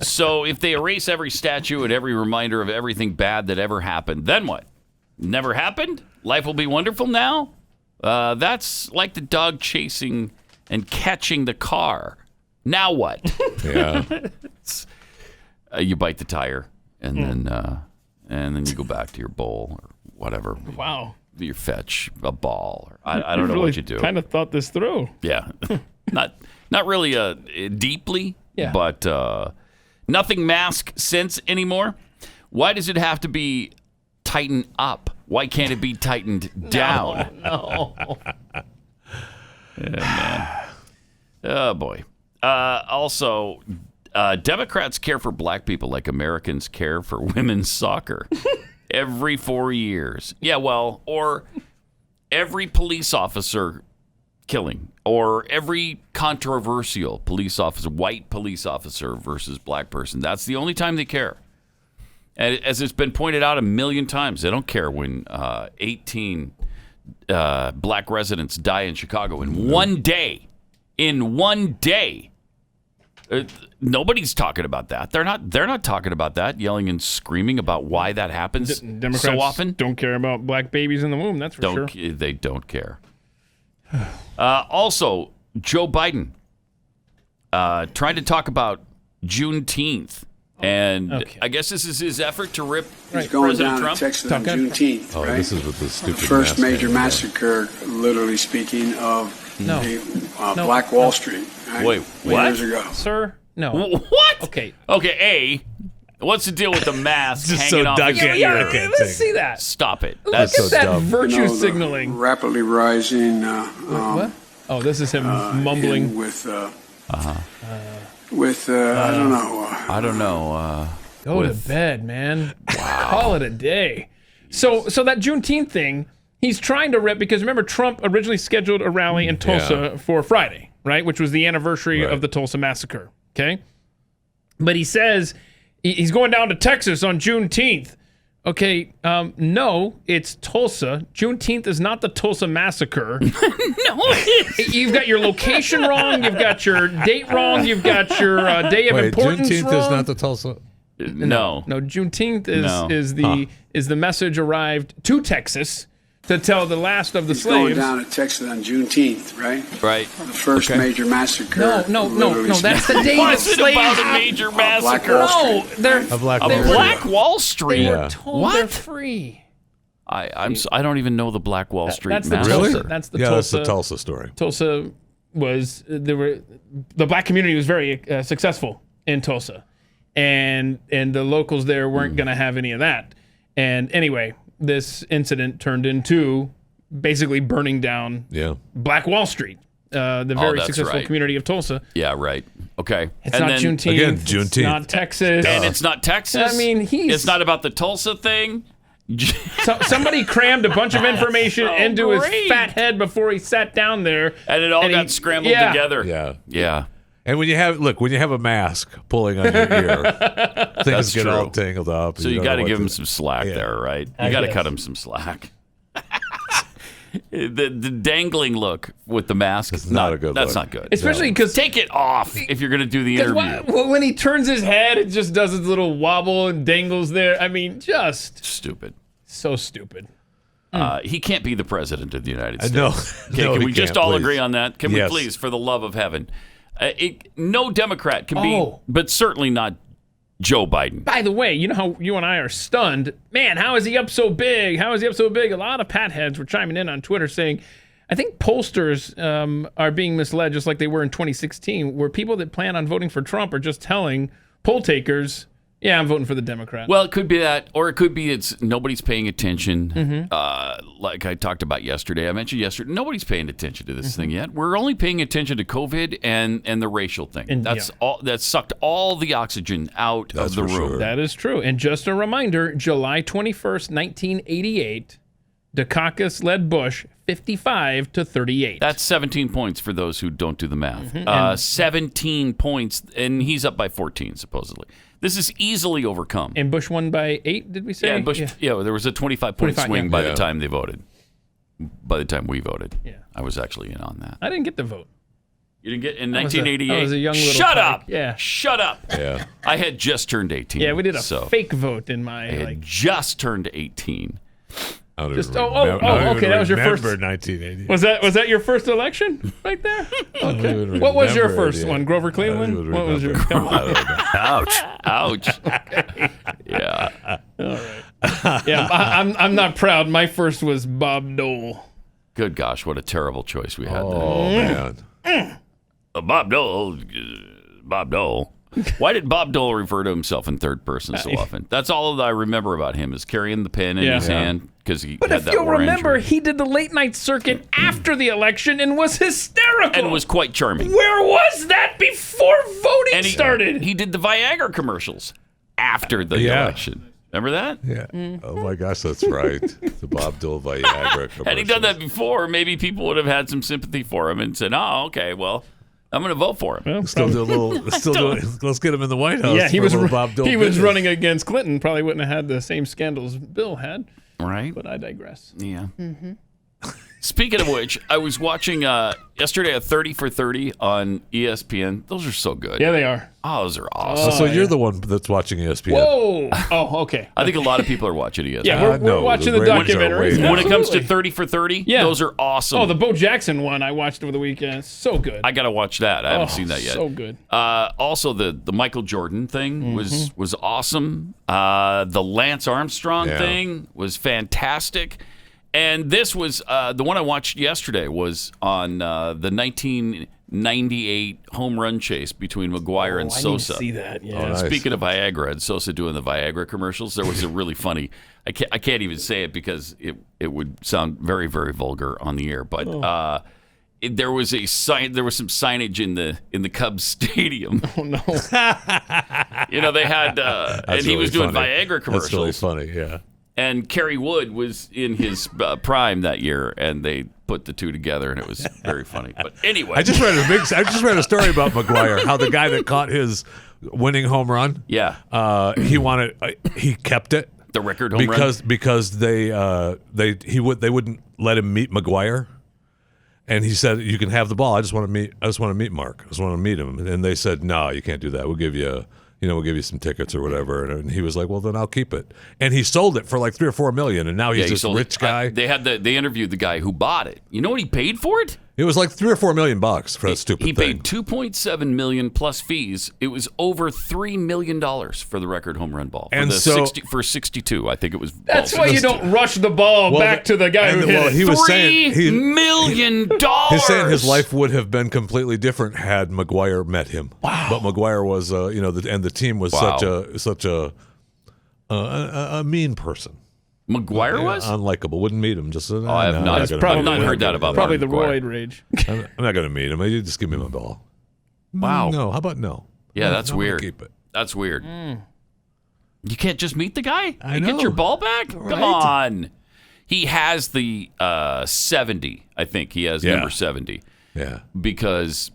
So if they erase every statue and every reminder of everything bad that ever happened, then what? Never happened? Life will be wonderful now? That's like the dog chasing and catching the car. Now what? Yeah. You bite the tire, and then you go back to your bowl or whatever. Wow. You fetch a ball. Or I don't know really what you do. Kind of thought this through. Yeah. not really deeply, yeah. But nothing mask sense anymore. Why does it have to be tightened up? Why can't it be tightened down? No. Yeah, man. Oh, boy. Also, Democrats care for black people like Americans care for women's soccer every 4 years. Yeah, well, or every police officer killing, or every controversial police officer, white police officer versus black person. That's the only time they care. And as it's been pointed out a million times, they don't care when 18 black residents die in Chicago in one day. In one day. Nobody's talking about that. They're not talking about that, yelling and screaming about why that happens Democrats so often. Don't care about black babies in the womb, that's for sure. They don't care. Also, Joe Biden tried to talk about Juneteenth And I guess this is his effort to rip He's going President down Trump. to Texas on Juneteenth, Oh, right? this is with the stupid First mask major thing. massacre, literally speaking, of No. the Black Wall Street. Right? Wait, what? Years ago. Sir, no. What? Okay. Okay, what's the deal with the mask Just hanging so off Doug his can't ear? hear it. Let's see that. Stop it. Look That's at that dumb. virtue the signaling. Rapidly rising. What? Oh, this is him mumbling. With I don't know. I don't know. Go to bed, man. Wow. Call it a day. So that Juneteenth thing, he's trying to rip because remember Trump originally scheduled a rally in Tulsa for Friday, right? Which was the anniversary of the Tulsa massacre. Okay. But he says he's going down to Texas on Juneteenth. Okay, no, it's Tulsa. Juneteenth is not the Tulsa massacre. No, it is. You've got your location wrong. You've got your date wrong. You've got your day of importance Juneteenth wrong. is not the Tulsa. No. Juneteenth is the message arrived to Texas to tell the last of the He's going slaves. down to Texas on Juneteenth, right? Right. The first major massacre. No. literally That's the day What's the it slaves. about a major Black massacre? Wall No, Street. they're A Black A Wall Street. Black Wall Street. they were told they're free. I don't even know the Black Wall Street That's the massacre. Tulsa. That's the Yeah, Tulsa. that's the Tulsa story. Tulsa was the black community was very successful in Tulsa, and the locals there weren't going to have any of that. And anyway, this incident turned into basically burning down Black Wall Street, the very that's successful right. community of Tulsa. Yeah, right. Okay. It's not Juneteenth. again, It's Juneteenth. not Texas. And it's not Texas. I mean, it's not about the Tulsa thing. Somebody crammed a bunch of information into his fat head before he sat down there, and it all got scrambled together. Yeah. And when you have a mask pulling on your ear, things get all tangled up. So you got to give him some slack there, right? You got to cut him some slack. The dangling look with the mask is not a good That's look. not good. especially because Take it off if you're going to do the interview. when he turns his head, it just does its little wobble and dangles there. I mean, just Stupid. so stupid. He can't be the president of the United States. No. Okay, No, can he we just can't, all please. agree on that? Can Yes. we please, for the love of heaven? No Democrat can be, Oh. but certainly not Joe Biden. By the way, you know how you and I are stunned. Man, how is he up so big? How is he up so big? A lot of patheads were chiming in on Twitter saying, I think pollsters are being misled just like they were in 2016, where people that plan on voting for Trump are just telling poll takers, yeah, I'm voting for the Democrat. Well, it could be that, or it could be it's nobody's paying attention. Like I talked about yesterday, I mentioned yesterday, nobody's paying attention to this thing yet. We're only paying attention to COVID and the racial thing. And, That's all. That sucked all the oxygen out of the room. sure. That is true. And just a reminder, July 21st, 1988, Dukakis led Bush 55 to 38. That's 17 points for those who don't do the math. 17 points, and he's up by 14 supposedly. This is easily overcome. And Bush won by 8, did we say? Yeah, and Bush. Yeah, there was a 25-point 25, swing yeah. by the time they voted. By the time we voted, Yeah. I was actually in on that. I didn't get the vote. You didn't get in I was a 1988. young little Shut tyke. up! Yeah. Shut up! Yeah. I had just turned 18. Yeah, we did a so fake vote in my I had just turned 18. I don't Just- even oh, remember- I don't okay, even that was your first- remember 1980. Was that your first election right there? I don't even What was your remember it first yet. one? Grover I don't Cleveland? even What was your remember. I don't know. Ouch! Ouch! Yeah. Yeah, I'm not proud. My first was Bob Dole. Good gosh, what a terrible choice we had Oh, there. man. Bob Dole. Bob Dole. Why did Bob Dole refer to himself in third person so often? That's all that I remember about him is carrying the pen in his hand because he But had if that you'll war remember, injury. he did the late night circuit after the election and was hysterical. And was quite charming. Where was that before voting And started? He did the Viagra commercials after the election. Remember that? Yeah. Oh my gosh, that's right. The Bob Dole Viagra commercial. Had he done that before, maybe people would have had some sympathy for him and said, "Oh, okay, well, I'm going to vote for him." Well, Still do a little. Let's get him in the White House. yeah, he for a was little Bob Dole he was business. running against Clinton. Probably wouldn't have had the same scandals Bill had. Right? But I digress. Yeah. Speaking of which, I was watching yesterday a 30 for 30 on ESPN. Those are so good. Yeah, they are. Oh, those are awesome. So you're the one that's watching ESPN. Whoa! Oh, okay. I think a lot of people are watching ESPN. Yeah, we're watching the documentary. When it comes to 30 for 30, those are awesome. Oh, the Bo Jackson one I watched over the weekend. So good. I got to watch that. I haven't seen that yet. So good. Also, the Michael Jordan thing was awesome. The Lance Armstrong thing was fantastic. And this was the one I watched yesterday was on the 1998 home run chase between McGwire and Sosa. I didn't see that. Yeah. Oh, nice. Speaking of Viagra and Sosa doing the Viagra commercials, there was a really funny. I can't even say it because it would sound very, very vulgar on the air. But there was a sign. There was some signage in the Cubs stadium. Oh no! They had and he was doing Viagra commercials. That's really funny. Yeah. And Kerry Wood was in his prime that year, and they put the two together, and it was very funny. But anyway, I just read a story about McGwire, how the guy that caught his winning home run, he kept it, the record home run, because they wouldn't let him meet McGwire, and he said, "You can have the ball. I just want to meet Mark. I just want to meet him." And they said, "No, you can't do that. We'll give you some tickets or whatever." And he was like, "Well, then I'll keep it." And he sold it for like $3 or $4 million, and now he's this rich guy. They interviewed the guy who bought it. You know what he paid for it? It was like $3 or $4 million for that stupid thing. He paid $2.7 million plus fees. It was over $3 million for the record home run ball. For 62, I think it was. That's why you don't rush the ball back to the guy who hit it. He was saying $3 million. He's saying his life would have been completely different had McGwire met him. Wow. But McGwire was, and the team was such a mean person. McGwire was unlikable. Wouldn't meet him. Just I have not heard that about. Probably the McGwire. roid rage. I'm not going to meet him. You just give me my ball. Wow. No. How about no? Yeah, that's weird. Keep it. That's weird. You can't just meet the guy. I know. Get your ball back. Right. Come on. He has the 70. I think he has number 70. Yeah. Because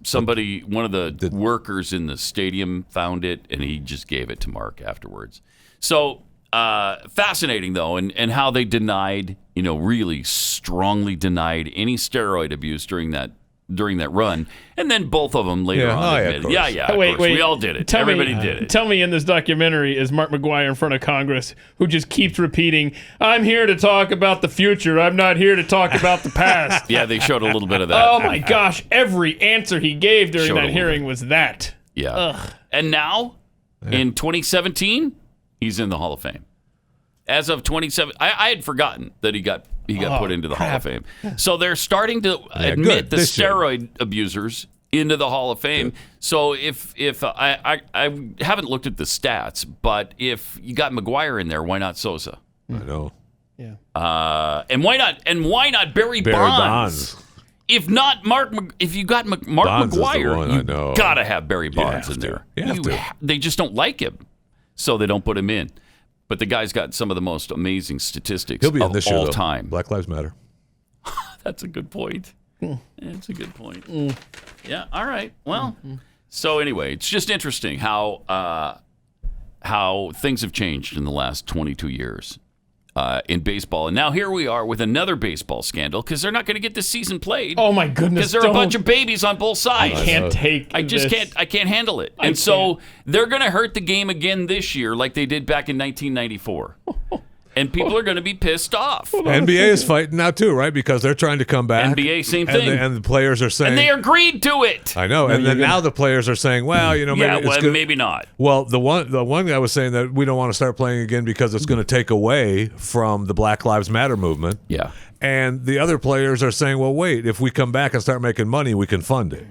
one of the workers in the stadium found it, and he just gave it to Mark afterwards. So. Fascinating though, and how they denied, really strongly denied any steroid abuse during that run, and then both of them later on admitted. Wait, we all did it. Everybody did it. Tell me, in this documentary, is Mark McGwire in front of Congress who just keeps repeating, "I'm here to talk about the future. I'm not here to talk about the past." Yeah, they showed a little bit of that. Oh my gosh! Every answer he gave during that hearing was that. Yeah. Ugh. And now, in 2017. He's in the Hall of Fame. As of 2017, I had forgotten that he got put into the Hall of Fame. So they're starting to admit the steroid abusers into the Hall of Fame. Good. So if I haven't looked at the stats, but if you got McGwire in there, why not Sosa? I know. Yeah. And why not Barry Bonds? If not if you got Mark McGwire, you gotta have Barry Bonds in there. They just don't like him, so they don't put him in. But the guy's got some of the most amazing statistics of all time. Black Lives Matter. That's a good point. That's a good point. Yeah. All right. Well. So anyway, it's just interesting how things have changed in the last 22 years in baseball, and now here we are with another baseball scandal because they're not going to get this season played. Oh my goodness! Because there are a bunch of babies on both sides. I can't take. I just can't. I can't handle it. And so they're going to hurt the game again this year, like they did back in 1994. And people are going to be pissed off. NBA is fighting now too, right? Because they're trying to come back. NBA, same thing. And the players are saying, and they agreed to it. I know. And then now the players are saying, well, maybe not. Well, the one guy was saying that we don't want to start playing again because it's going to take away from the Black Lives Matter movement. Yeah. And the other players are saying, well, wait, if we come back and start making money, we can fund it.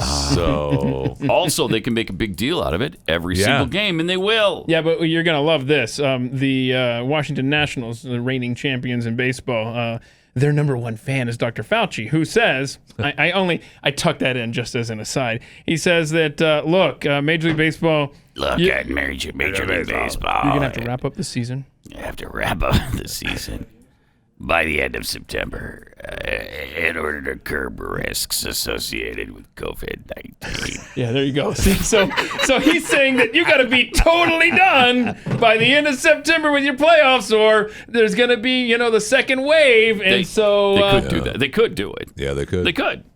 So also they can make a big deal out of it every single game, and they will. Yeah, but you're gonna love this. The Washington Nationals, the reigning champions in baseball, their number one fan is Dr. Fauci, who says, I tuck that in just as an aside. He says that look, Major League Baseball. Look at Major League Baseball. You're gonna have to wrap up the season. You have to wrap up the season. by the end of September in order to curb risks associated with COVID-19. Yeah, there you go. See, so he's saying that you got to be totally done by the end of September with your playoffs, or there's going to be, the second wave, and they could do that. They could do it. Yeah, they could.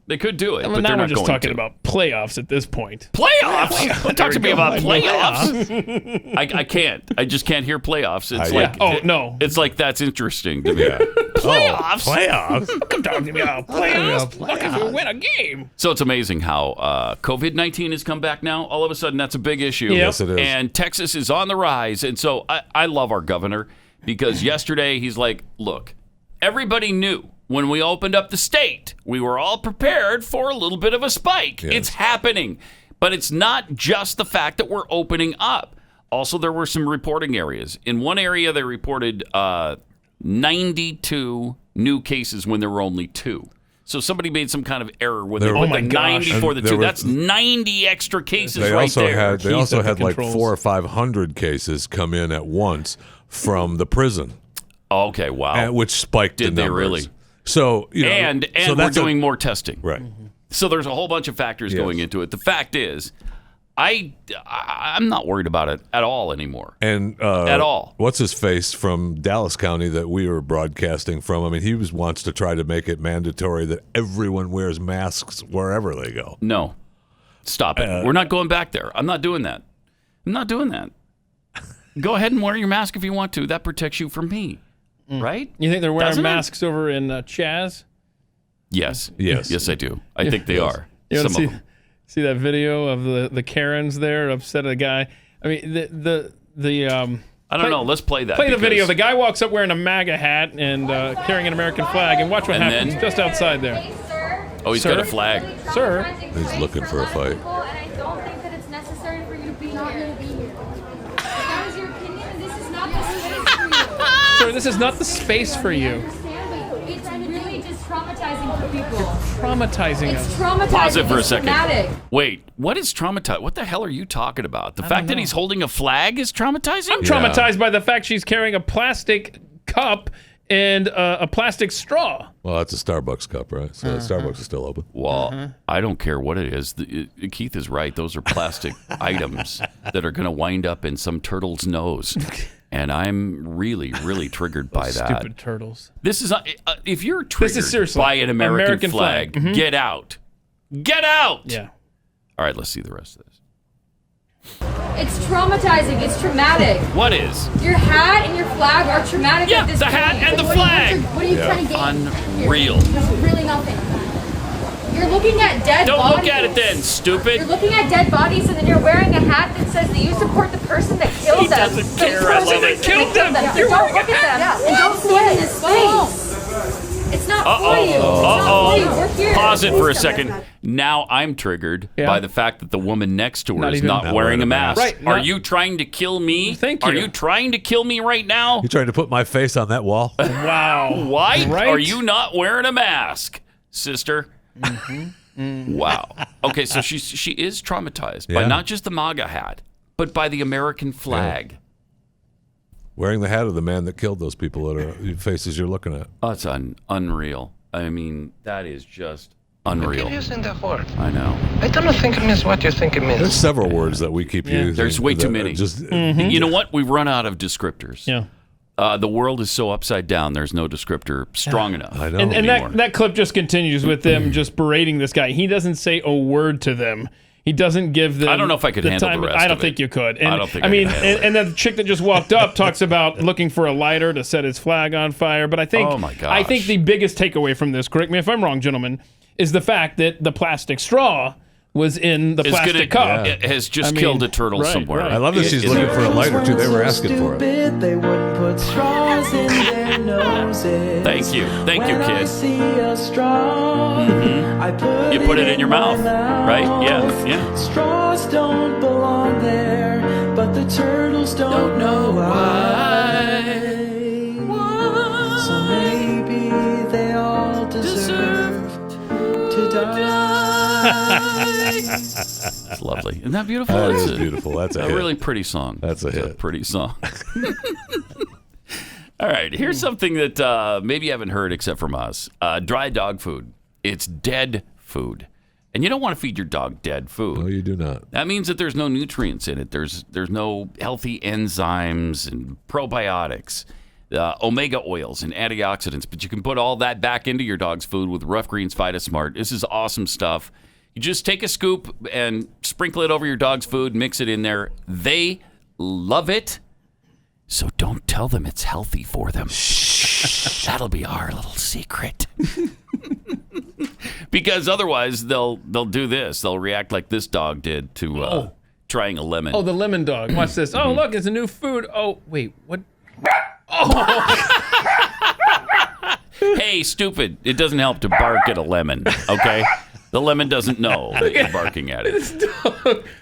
They could do it. Well, but now they're we're not just going talking to. about playoffs at this point. Playoffs? Don't talk to me about playoffs. I can't. I just can't hear playoffs. It's like, no. It's like that's interesting to me. Playoffs? Playoffs? Come talk to me about playoffs. Look if you win a game. So it's amazing how COVID-19 has come back now. All of a sudden, that's a big issue. Yep. Yes, it is. And Texas is on the rise. And so I love our governor because yesterday he's like, look, everybody knew when we opened up the state, we were all prepared for a little bit of a spike. Yes. It's happening. But it's not just the fact that we're opening up. Also, there were some reporting areas. In one area, they reported 92 new cases when there were only 2. So somebody made some kind of error when they put the 90 for the 2. That's 90 extra cases They right also there. They also had like controls. 400 or 500 cases come in at once from the prison. Okay, wow. Which spiked Did the they numbers. really? So, and so we're that's doing more testing. Right. So there's a whole bunch of factors going into it. The fact is, I'm not worried about it at all anymore. And at all. What's his face from Dallas County that we were broadcasting from? I mean, he wants to try to make it mandatory that everyone wears masks wherever they go. No. Stop it. We're not going back there. I'm not doing that. Go ahead and wear your mask if you want to. That protects you from me. Right? You think they're wearing Doesn't it? masks over in CHAZ? Yes. Yes. Yes, I do. I think they are. You Some want of to them. see that video of the Karens there upset at a guy? I mean, the I don't know. Let's play that. Play the because- video. The guy walks up wearing a MAGA hat and carrying an American flag, and watch what And happens then- just outside there. Oh, he's got a flag. Sir? He's looking for a fight. And I don't think that it's necessary for you to be here. If that is your opinion, and this is not the space for you. Sir, this is not the space for you. It's really just traumatizing for people. Traumatizing It's us. traumatizing. Pause it for a It's second. traumatic. Wait, what is traumatized? What the hell are you talking about? The I fact don't that know. he's holding a flag is traumatizing? I'm traumatized by the fact she's carrying a plastic cup and a plastic straw. Well, that's a Starbucks cup, right? So Starbucks is still open. Well, I don't care what it is. Keith is right. Those are plastic items that are going to wind up in some turtle's nose. And I'm really, really triggered by that. Stupid turtles. This is if you're triggered seriously by an American flag, Mhm. get out. Get out. Yeah. All right, let's see the rest of this. It's traumatizing. It's traumatic. What is? Your hat and your flag are traumatic Yeah, at this the point. hat and the What flag. What are you trying to gain? Unreal. Really nothing. You're looking at dead Don't bodies. look at it then, stupid. You're looking at dead bodies, and then you're wearing a hat that says that you support the person that killed He them. doesn't care. I love it. Killed them. You're Don't wearing look a at them. hat. And don't stand in this space. It's not for you. It's not for you. We're here. Pause it for a second. Now I'm triggered Yeah. by the fact that the woman next to her Not is even- not wearing a mask. Right, Are not- you trying to kill me? Thank Are you. you trying to kill me right now? You trying to put my face on that wall? Wow. Why Right? are you not wearing a mask, sister? Wow. Okay, so she is traumatized by Yeah. not just the MAGA hat, but by the American flag. Wearing the hat of the man that killed those people that are faces you're looking at. Oh, it's unreal. I mean, that is just unreal. Using that word. I know. I don't think it means what you think it means. There's several words that we keep using. There's way too that many. Just You know what? We've run out of descriptors. Yeah. The world is so upside down. There's no descriptor strong enough. I know. And anymore. that clip just continues with them just berating this guy. He doesn't say a word to them. He doesn't give them. I don't know if I could handle the rest I don't of think it. you could. And, I don't think I I mean, could handle and then the chick that just walked up talks about looking for a lighter to set his flag on fire. But I think, Oh, my gosh. I think the biggest takeaway from this, correct me if I'm wrong, gentlemen, is the fact that the plastic straw was in the It's plastic gonna- cup. It has just I mean, killed a turtle right, somewhere. right. I love that she's It- looking for a lighter too. They were asking for it. They wouldn't put straws in their noses. Thank you, When I kid. see a straw, I put You put it in your mouth, right? Yeah. Straws don't belong there, but the turtles don't know why. So maybe they all deserve to die. It's lovely. Isn't that beautiful? That It's is beautiful. That's a hit. really pretty song. That's a It's hit. pretty song. All right, here's something that maybe you haven't heard except from us. Dry dog food. It's dead food. And you don't want to feed your dog dead food. No, you do not. That means that there's no nutrients in it. There's no healthy enzymes and probiotics, omega oils and antioxidants. But you can put all that back into your dog's food with Rough Greens Vitasmart. This is awesome stuff. You just take a scoop and sprinkle it over your dog's food, mix it in there. They love it. So don't tell them it's healthy for them. Shh. That'll be our little secret. Because otherwise they'll do this. They'll react like this dog did to trying a lemon. Oh, the lemon dog. Watch this. Oh, look, it's a new food. Oh, wait, what? Oh. Hey, stupid. It doesn't help to bark at a lemon, okay? The lemon doesn't know that you're barking at it.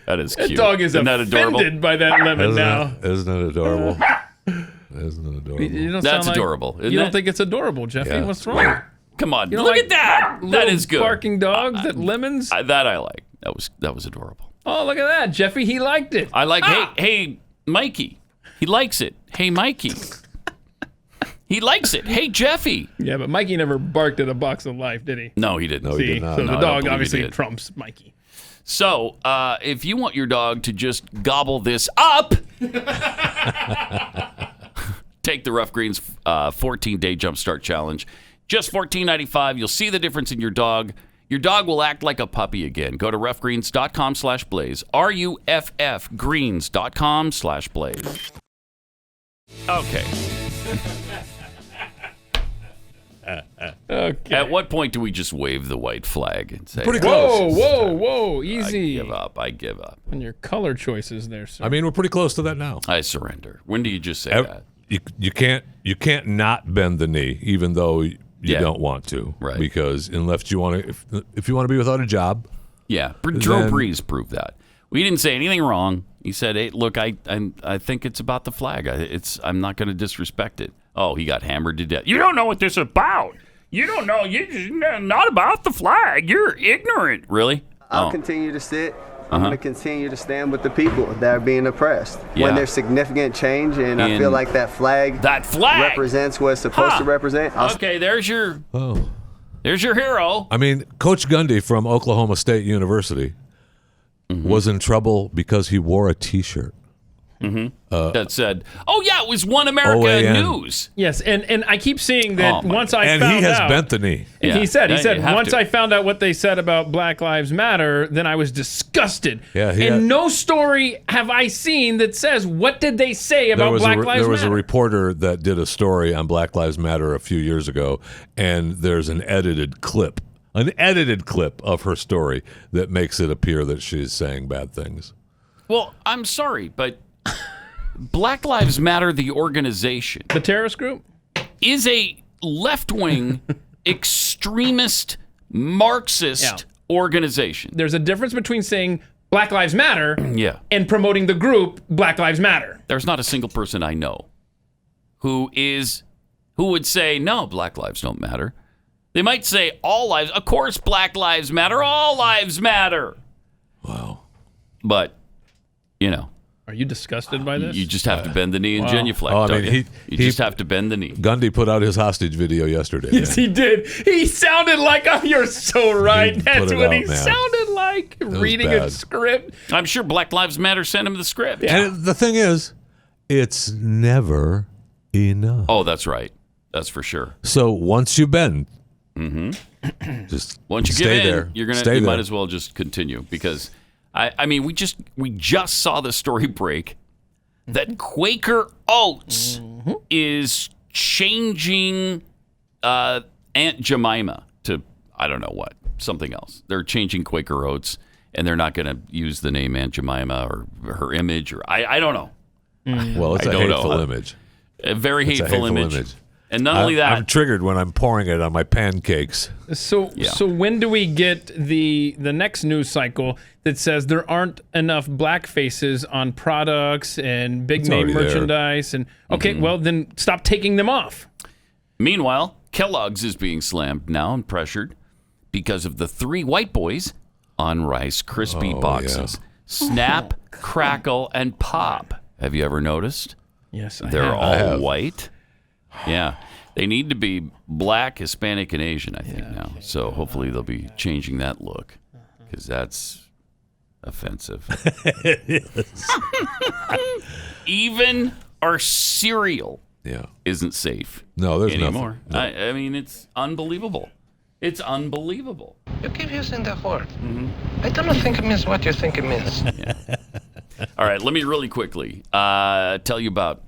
That is cute. That dog is Isn't that adorable? offended by that lemon now. Isn't it adorable? Isn't it adorable? You don't That's sound like- adorable. Isn't you don't it? think it's adorable, Jeffy? Yeah. What's wrong? Come on, You don't look like at that. That little is good. Barking dogs that lemons? That I like. That was adorable. Oh, look at that. Jeffy, he liked it. I like, hey, Mikey. He likes it. Hey, Mikey. He likes it. Hey, Jeffy. Yeah, but Mikey never barked at a box of life, did he? No, he didn't. No, he did not. So No, the I don't dog believe he obviously did. trumps Mikey. So, if you want your dog to just gobble this up, take the Rough Greens 14-day Jumpstart Challenge. Just $14.95. You'll see the difference in your dog. Your dog will act like a puppy again. Go to roughgreens.com/blaze. RUFF greens.com/blaze. Okay. Okay. At what point do we just wave the white flag and say, Pretty close. Whoa, easy. I give up. On your color choices there, sir. I mean, we're pretty close to that now. I surrender. When do you just say that? You can't not bend the knee, even though you don't want to, right? Because unless you want to, if you want to be without a job, yeah. Drew Brees proved that. We didn't say anything wrong. He said, "Hey, look, I think it's about the flag. I'm not going to disrespect it." Oh, he got hammered to death. You don't know what this is about. You don't know. You're not about the flag. You're ignorant. Really? I'll continue to sit. I'm going to continue to stand with the people that are being oppressed. Yeah. When there's significant change, and I feel like that flag represents what it's supposed to represent. Okay, there's your hero. I mean, Coach Gundy from Oklahoma State University was in trouble because he wore a T-shirt. That said, "Oh yeah, it was One America OAN. News." Yes, and I keep seeing that once I and found out. he has bent the knee. And Yeah. he said, Yeah, you have once to. I found out what they said about Black Lives Matter, then I was disgusted. Yeah, and no story have I seen that says, what did they say about Black Lives Matter? There was a reporter that did a story on Black Lives Matter a few years ago, and there's an edited clip of her story that makes it appear that she's saying bad things. Well, I'm sorry, but Black Lives Matter, the organization, the terrorist group, is a left-wing, extremist, Marxist organization. There's a difference between saying Black Lives Matter and promoting the group Black Lives Matter. There's not a single person I know who would say, no, Black lives don't matter. They might say all lives. Of course, Black lives matter. All lives matter. Wow. But, you know. Are you disgusted by this? You just have to bend the knee and genuflect. Oh, I don't mean, you just have to bend the knee. Gundy put out his hostage video yesterday. Yes, he did. He sounded like, oh, you're so right. That's put it what out, he man. sounded like, reading a bad. script. I'm sure Black Lives Matter sent him the script. And the thing is, it's never enough. Oh, that's right. That's for sure. So once you bend, just once you stay give in, there. you're gonna. Stay You there. might as well just continue because, I mean, we just saw the story break that Quaker Oats is changing Aunt Jemima to I don't know what, something else. They're changing Quaker Oats and they're not going to use the name Aunt Jemima or her image or I don't know. Well, it's I a don't hateful know. image. A very It's a hateful image. And not only that, I'm triggered when I'm pouring it on my pancakes. So when do we get the next news cycle that says there aren't enough black faces on products and big It's name already there. merchandise? And well, then stop taking them off. Meanwhile, Kellogg's is being slammed now and pressured because of the 3 white boys on Rice Krispie boxes. Snap, Crackle, and Pop. Have you ever noticed? Yes, I They're have. all white. Yeah. They need to be black, Hispanic, and Asian, I think, now. Okay. So hopefully they'll be changing that look, because that's offensive. It is. Even our cereal isn't safe. No, there's anymore. Nothing. No. I mean, it's unbelievable. It's unbelievable. You keep using the word. I don't think it means what you think it means. All right, let me really quickly tell you about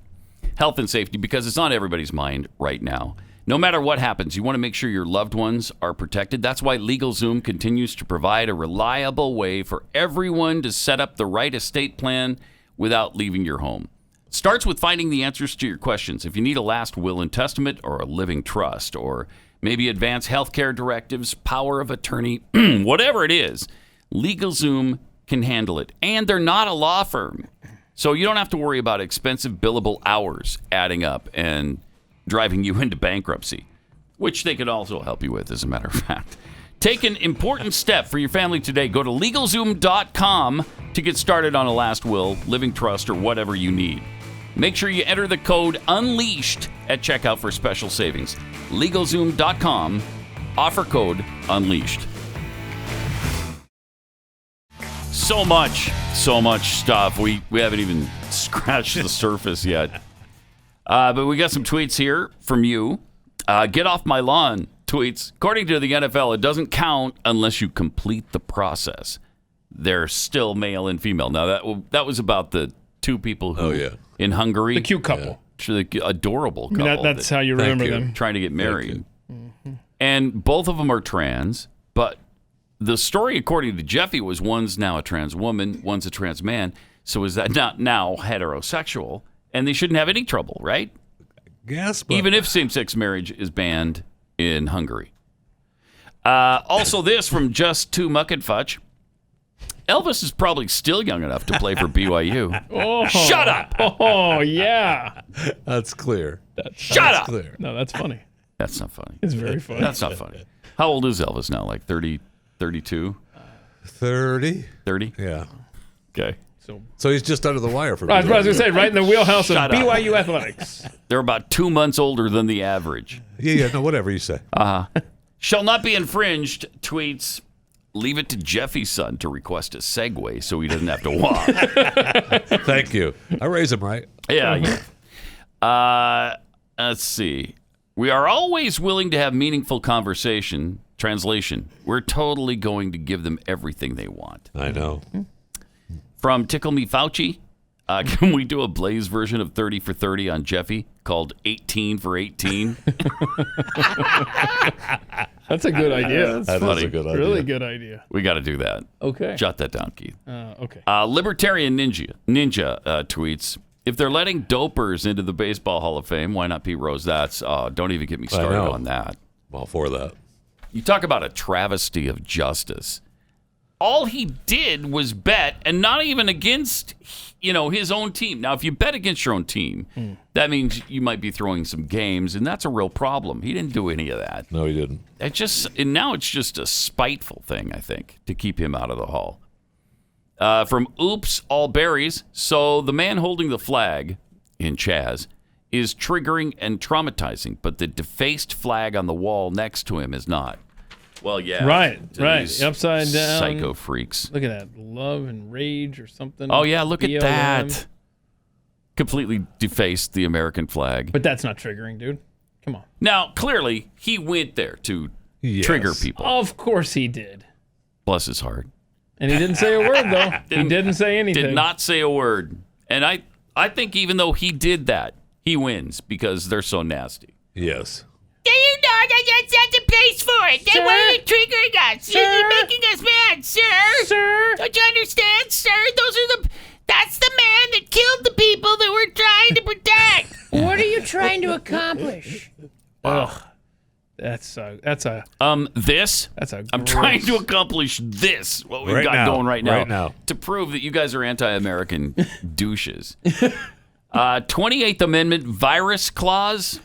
health and safety, because it's on everybody's mind right now. No matter what happens, you want to make sure your loved ones are protected. That's why LegalZoom continues to provide a reliable way for everyone to set up the right estate plan without leaving your home. It starts with finding the answers to your questions. If you need a last will and testament, or a living trust, or maybe advanced health care directives, power of attorney, whatever it is, LegalZoom can handle it. And they're not a law firm, so you don't have to worry about expensive billable hours adding up and driving you into bankruptcy, which they could also help you with, as a matter of fact. Take an important step for your family today. Go to LegalZoom.com to get started on a last will, living trust, or whatever you need. Make sure you enter the code UNLEASHED at checkout for special savings. LegalZoom.com, offer code UNLEASHED. So much stuff. We haven't even scratched the surface yet. But we got some tweets here from you. Get off my lawn tweets. According to the NFL, it doesn't count unless you complete the process. They're still male and female. Now, that was about the two people who in Hungary. The cute couple. The adorable couple. I mean, that's how you remember them. Trying to get married. And both of them are trans, but the story, according to Jeffy, was one's now a trans woman, one's a trans man. So is that not now heterosexual? And they shouldn't have any trouble, right? Yes. Even if same-sex marriage is banned in Hungary. Also this from Just Two Muck and Fudge. Elvis is probably still young enough to play for BYU. Oh, shut up! Oh, yeah. That's clear. Shut up! Clear. No, that's funny. That's not funny. It's very funny. That's not funny. How old is Elvis now? Like 30, 32? 30. 30? Yeah. Okay. So he's just under the wire for me. I was going to say, right in the wheelhouse of Shut BYU up. athletics. They're about 2 months older than the average. Yeah, no, whatever you say. Shall not be infringed, tweets, leave it to Jeffy's son to request a Segway so he doesn't have to walk. Thank you. I raise him right. Yeah. Let's see. We are always willing to have meaningful conversation. Translation, we're totally going to give them everything they want. I know. From Tickle Me Fauci, can we do a Blaze version of 30 for 30 on Jeffy called 18 for 18? That's a good idea. That is a good idea. Really good idea. We got to do that. Okay. Jot that down, Keith. Okay. Libertarian Ninja tweets, if they're letting dopers into the Baseball Hall of Fame, why not Pete Rose? Don't even get me started on that. Well, for that. You talk about a travesty of justice. All he did was bet, and not even against, his own team. Now, if you bet against your own team, that means you might be throwing some games, and that's a real problem. He didn't do any of that. No, he didn't. And now it's just a spiteful thing, I think, to keep him out of the hall. From Oops All Berries, so the man holding the flag in CHAZ is triggering and traumatizing, but the defaced flag on the wall next to him is not. Well, yeah. Right. Upside down. Psycho freaks. Look at that. Love and rage or something. Oh, yeah, look BLM. at that. Completely defaced the American flag. But that's not triggering, dude. Come on. Now, clearly, he went there to trigger people. Of course he did. Bless his heart. And he didn't say a word, though. He didn't say anything. Did not say a word. And I think even though he did that, he wins because they're so nasty. Yes. Do you know that's not the place for it? They weren't triggering us. You're making us mad, sir. Sir. Don't you understand, sir? That's the man that killed the people that we're trying to protect. What are you trying to accomplish? Ugh. I'm trying to accomplish this, what we've got going right now, to prove that you guys are anti-American douches. 28th Amendment virus clause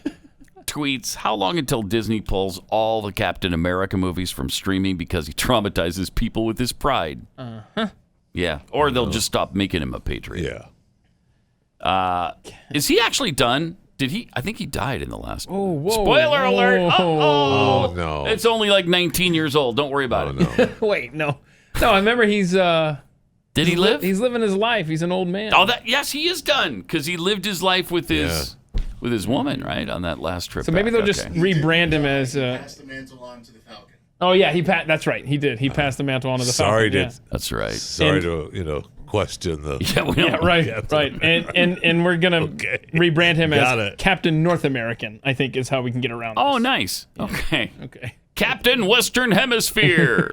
tweets, how long until Disney pulls all the Captain America movies from streaming because he traumatizes people with his pride? Yeah, or they'll just stop making him a patriot. Yeah. Is he actually done? Did he? I think he died in the last. Oh, whoa. Spoiler alert! Oh, no. It's only like 19 years old. Don't worry about it. No. Wait, no. No, I remember he's... Did he live? He's living his life. He's an old man. Oh, yes, he is done because he lived his life with his woman, right, on that last trip. So maybe back. they'll just rebrand him as... Passed the mantle on to the Falcon. Oh, yeah, that's right. He did. He passed the mantle on to the Sorry Falcon. to, That's right. Sorry to question the. Right. And we're gonna rebrand him as Captain North American. I think is how we can get around this. Oh, nice. Okay. Okay. Captain Western Hemisphere.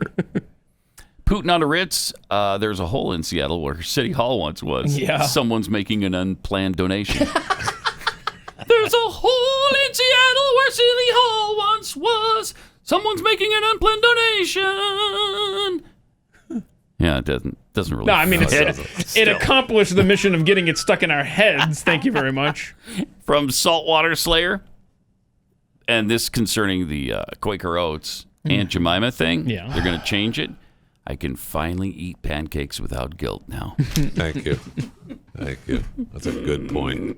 Putin on the Ritz. There's a hole in Seattle where City Hall once was. Yeah. Someone's making an unplanned donation. There's a hole in Seattle where City Hall once was. Someone's making an unplanned donation. Yeah, it doesn't really. No, I mean it accomplished the mission of getting it stuck in our heads. Thank you very much. From Saltwater Slayer, and this concerning the Quaker Oats Aunt Jemima thing. Yeah, they're going to change it. I can finally eat pancakes without guilt now. Thank you. Thank you. That's a good point.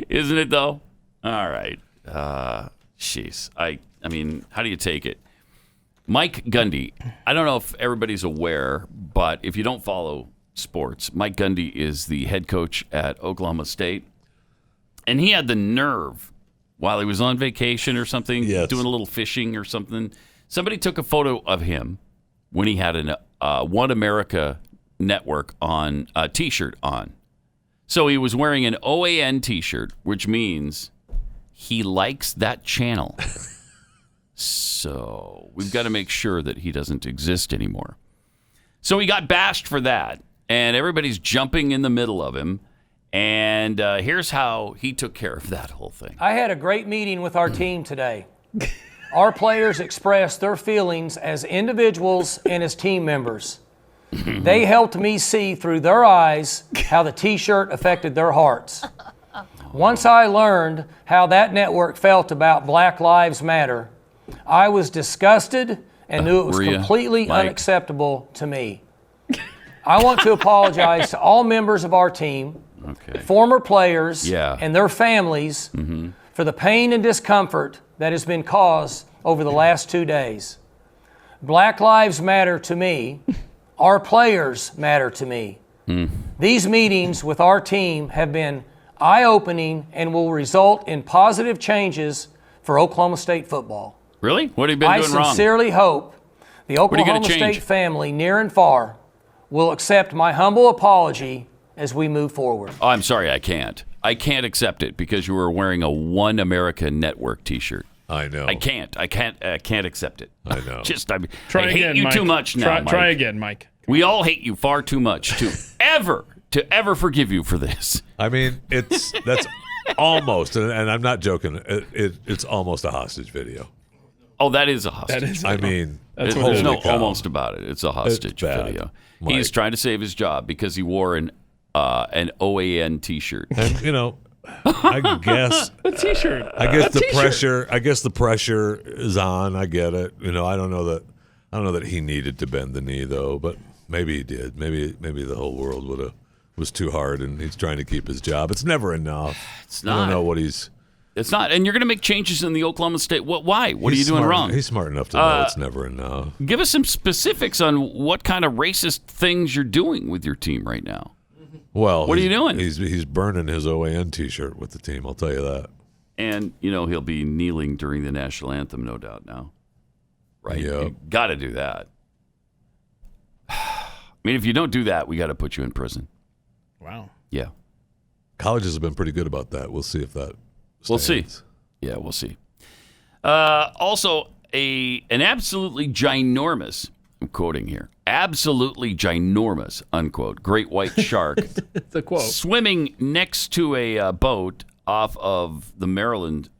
Isn't it though? All right. Jeez. I mean, how do you take it? Mike Gundy, I don't know if everybody's aware, but if you don't follow sports, Mike Gundy is the head coach at Oklahoma State. And he had the nerve, while he was on vacation or something, doing a little fishing or something, somebody took a photo of him when he had an One America Network on T-shirt on. So he was wearing an OAN T-shirt, which means he likes that channel. So we've got to make sure that he doesn't exist anymore. So he got bashed for that, and everybody's jumping in the middle of him. And here's how he took care of that whole thing. I had a great meeting with our team today. Our players expressed their feelings as individuals and as team members. They helped me see through their eyes how the T-shirt affected their hearts. Once I learned how that network felt about Black Lives Matter, I was disgusted and knew it was completely unacceptable to me. I want to apologize to all members of our team, former players, and their families for the pain and discomfort that has been caused over the last 2 days. Black lives matter to me. Our players matter to me. These meetings with our team have been eye-opening and will result in positive changes for Oklahoma State football. Really? What have you been doing wrong? I sincerely hope the Oklahoma State family, near and far, will accept my humble apology as we move forward. Oh, I'm sorry, I can't. I can't accept it because you were wearing a One America Network T-shirt. I know. I can't accept it. I know. I hate you too much now, Mike. Try again, Mike. We all hate you far too much to ever forgive you for this. I mean, that's almost, and I'm not joking. It's almost a hostage video. Oh, that is a hostage. That is. I mean, there's no almost about it. It's a hostage video. Mike. He's trying to save his job because he wore an OAN T-shirt. And I guess a T-shirt. I guess the pressure. I guess the pressure is on. I get it. I don't know that he needed to bend the knee though, but maybe he did. Maybe the whole world was too hard, and he's trying to keep his job. It's never enough. It's not. I don't know what he's. It's not, and you're going to make changes in the Oklahoma State. Why? What are you doing wrong? He's smart enough to know it's never enough. Give us some specifics on what kind of racist things you're doing with your team right now. Well, what are you doing? He's burning his OAN T-shirt with the team. I'll tell you that. And he'll be kneeling during the national anthem, no doubt. Now, right? Yep. You got to do that. I mean, if you don't do that, we got to put you in prison. Wow. Yeah. Colleges have been pretty good about that. We'll see if that. We'll see. Yeah, we'll see. Also, an absolutely ginormous, I'm quoting here, absolutely ginormous, unquote, great white shark it's a quote. Swimming next to a boat off of the Maryland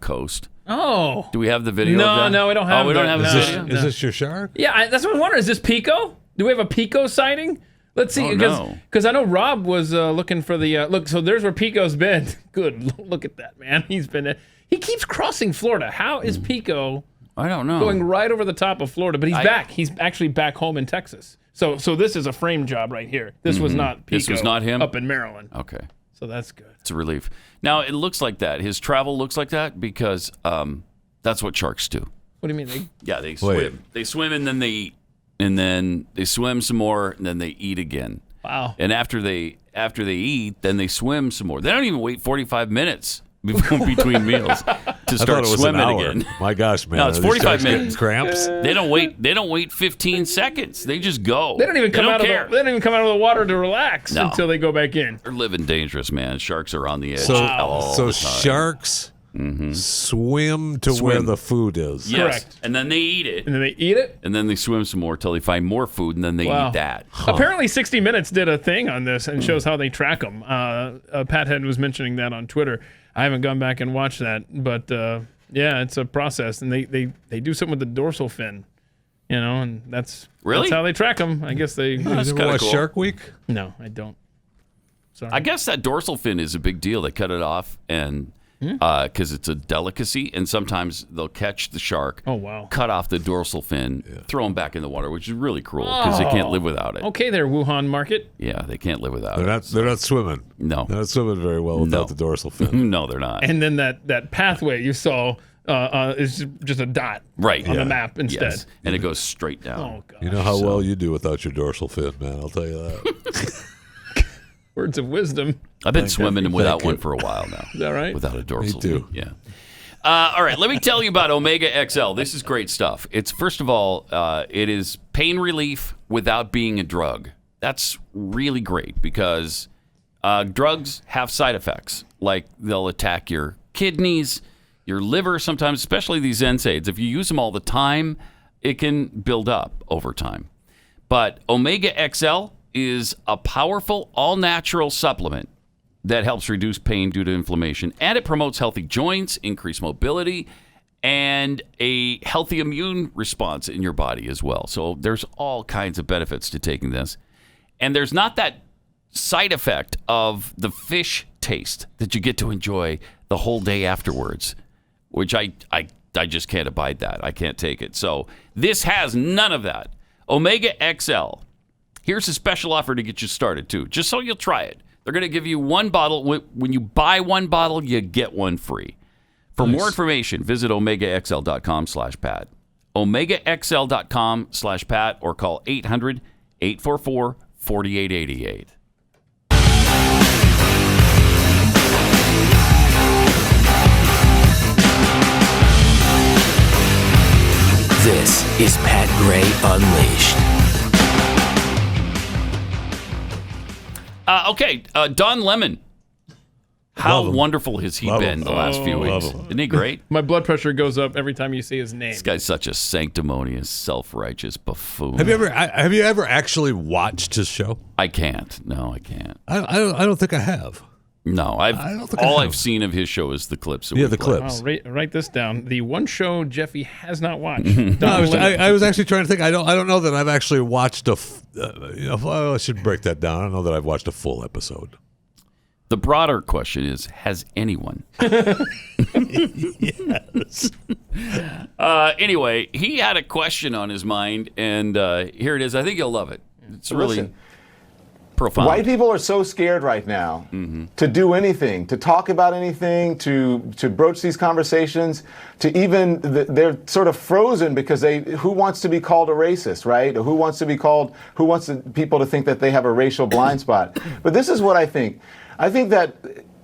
coast. Oh. Do we have the video of that? No, we don't have we don't have the video? Is this your shark? Yeah, that's what I was wondering. Is this Pico? Do we have a Pico sighting? Let's see, because I know Rob was looking for the look. So there's where Pico's been. Good, look at that, man. He keeps crossing Florida. How is Pico? I don't know. Going right over the top of Florida, but he's back. He's actually back home in Texas. So this is a frame job right here. This was not Pico. This was not him up in Maryland. Okay. So that's good. It's a relief. Now, it looks like that. His travel looks like that because that's what sharks do. What do you mean? They swim. They swim and then they eat. And then they swim some more and then they eat again. Wow. And after they eat, then they swim some more. They don't even wait 45 minutes between meals to start swimming again. My gosh, man. No, it's 45 minutes. Cramps? They don't wait 15 seconds. They just go. They don't even come out of the water to relax until they go back in. They're living dangerous, man. Sharks are on the edge all the time. Sharks swim to where the food is. Yes. Correct. And then they eat it. And then they eat it? And then they swim some more until they find more food, and then they eat that. Apparently 60 Minutes did a thing on this and shows how they track them. Pat Head was mentioning that on Twitter. I haven't gone back and watched that, but yeah, it's a process. And they do something with the dorsal fin, and that's how they track them. I guess they... That's kind of cool. Shark Week? No, I don't. Sorry. I guess that dorsal fin is a big deal. They cut it off and... because it's a delicacy, and sometimes they'll catch the shark, cut off the dorsal fin, throw them back in the water, which is really cruel because they can't live without it. Okay there, Wuhan market. Yeah, they can't live without it. They're not swimming. No. They're not swimming very well without the dorsal fin. No, they're not. And then that pathway you saw is just a dot on the map instead. Yes. And it goes straight down. Oh, God. You know how well you do without your dorsal fin, man. I'll tell you that. Words of wisdom. I've been swimming without one for a while now. Is that right? Without a dorsal Me too. fin. Yeah. All right, let me tell you about Omega XL. This is great stuff. It's, first of all, it is pain relief without being a drug. That's really great because drugs have side effects. Like they'll attack your kidneys, your liver sometimes, especially these NSAIDs. If you use them all the time, it can build up over time. But Omega XL is a powerful, all-natural supplement that helps reduce pain due to inflammation, and it promotes healthy joints, increased mobility, and a healthy immune response in your body as well. So there's all kinds of benefits to taking this. And there's not that side effect of the fish taste that you get to enjoy the whole day afterwards, which I just can't abide that. I can't take it. So this has none of that. Omega XL. Here's a special offer to get you started, too, just so you'll try it. They're going to give you one bottle. When you buy one bottle, you get one free. For more information, visit OmegaXL.com/Pat. OmegaXL.com/Pat or call 800-844-4888. This is Pat Gray Unleashed. Don Lemon. How wonderful has he been the last few weeks? Isn't he great? My blood pressure goes up every time you say his name. This guy's such a sanctimonious, self-righteous buffoon. Have you ever actually watched his show? I can't. No, I can't. I don't think I have. No, I've seen of his show is the clips. The clips. Oh, write this down. The one show Jeffy has not watched. I was actually trying to think. I don't know that I've actually watched I should break that down. I don't know that I've watched a full episode. The broader question is, has anyone? Yes. Anyway, he had a question on his mind, and here it is. I think you'll love it. It's really profound. White people are so scared right now to do anything, to talk about anything, to broach these conversations, to even they're sort of frozen because who wants to be called a racist, right? Or who wants people to think that they have a racial blind spot? But this is what I think. I think that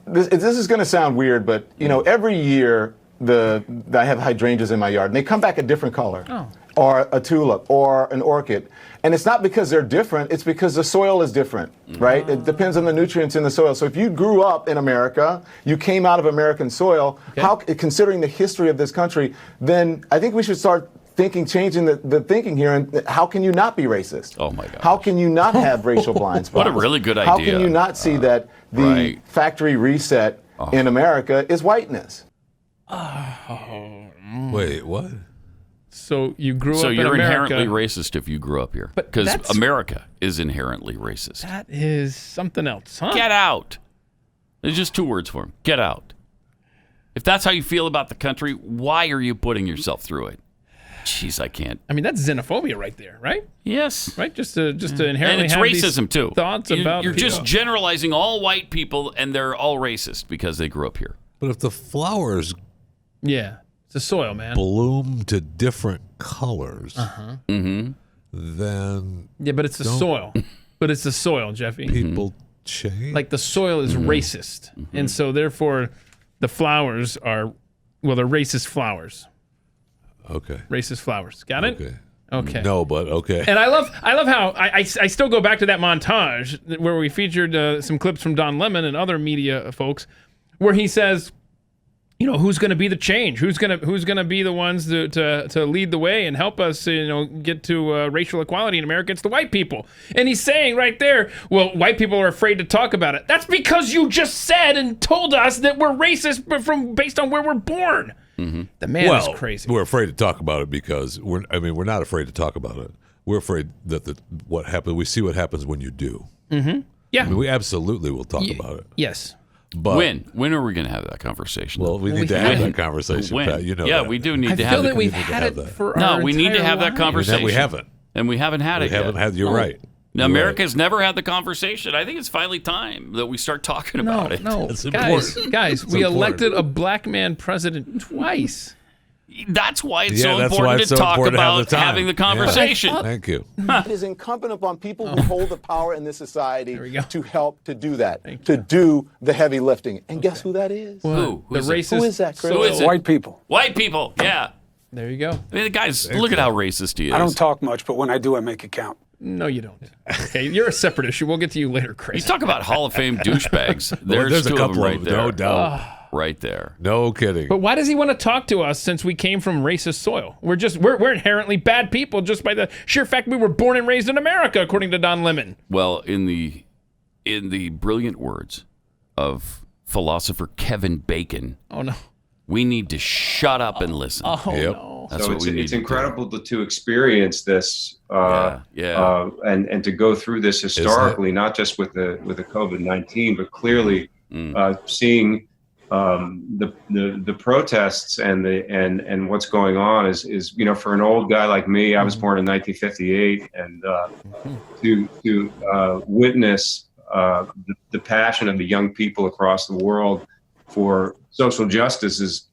this is going to sound weird, but every year I have hydrangeas in my yard, and they come back a different color, or a tulip, or an orchid, and it's not because they're different; it's because the soil is different, right? It depends on the nutrients in the soil. So if you grew up in America, you came out of American soil, considering the history of this country, then I think we should start changing the thinking here. And how can you not be racist? Oh my God! How can you not have racial blind spots? What a really good idea! How can you not see that the factory reset in America is whiteness? Wait, what? So you grew up in America. So you're inherently racist if you grew up here. Because America is inherently racist. That is something else, huh? Get out. There's just two words for him. Get out. If that's how you feel about the country, why are you putting yourself through it? Jeez, I can't. I mean, that's xenophobia right there, right? Yes. Right? Just to inherently And it's have racism, these too. thoughts about You're just people. generalizing all white people, and they're all racist because they grew up here. But if the flowers Yeah. It's the soil, man. bloom to different colors, Mm-hmm. then Yeah, but it's the don't soil. But it's the soil, Jeffy. people change. Like the soil is racist. And so therefore the flowers are, well, they're racist flowers. Okay. Racist flowers. Got it? Okay. Okay. No, but okay. And I love how I still go back to that montage where we featured some clips from Don Lemon and other media folks where he says, you know, who's going to be the change? Who's going to be the ones to lead the way and help us, you know, get to racial equality in America? It's the white people. And he's saying right there, well, white people are afraid to talk about it. That's because you just said and told us that we're racist based on where we're born. The man is crazy. We're afraid to talk about it because we're not afraid to talk about it. We're afraid that what happens. We see what happens when you do. Mm-hmm. Yeah. I mean, we absolutely will talk about it. Yes. But when are we going to have that conversation? Well, we need to have that conversation, Pat. You know yeah, that. we do need to I have feel that it. we've had it for our we need to entire have that lives. conversation. We haven't. And we haven't had it yet. You're right. Now, America's never had the conversation. I think it's finally time that we start talking about it. No, It's guys, important. we elected a black man president twice. That's why it's Yeah, so that's important why it's to so talk important to have about the time. having the Yeah. conversation. Thank you. It is incumbent upon people who hold the power in this society to help to do that, to do the heavy lifting. And guess who that is? Who? The racist. Who is that, Chris? Who is it? White people. White people. Yeah. There you go. I mean, the guy's look at how racist he is. I don't talk much, but when I do, I make it count. No, you don't. Okay, you're a separate issue. We'll get to you later, Chris. You talk about Hall of Fame douchebags. There's two a couple of them right of them, there. no doubt. Right there. No kidding. But why does he want to talk to us since we came from racist soil? We're inherently bad people just by the sheer fact we were born and raised in America, according to Don Lemon. Well, in the brilliant words of philosopher Kevin Bacon, oh no, we need to shut up and listen. Oh no, that's so what we need. It's to incredible to experience this, and to go through this historically, not just with the COVID-19, but clearly seeing the protests and what's going on is for an old guy like me. I was born in 1958, and to witness the passion of the young people across the world for social justice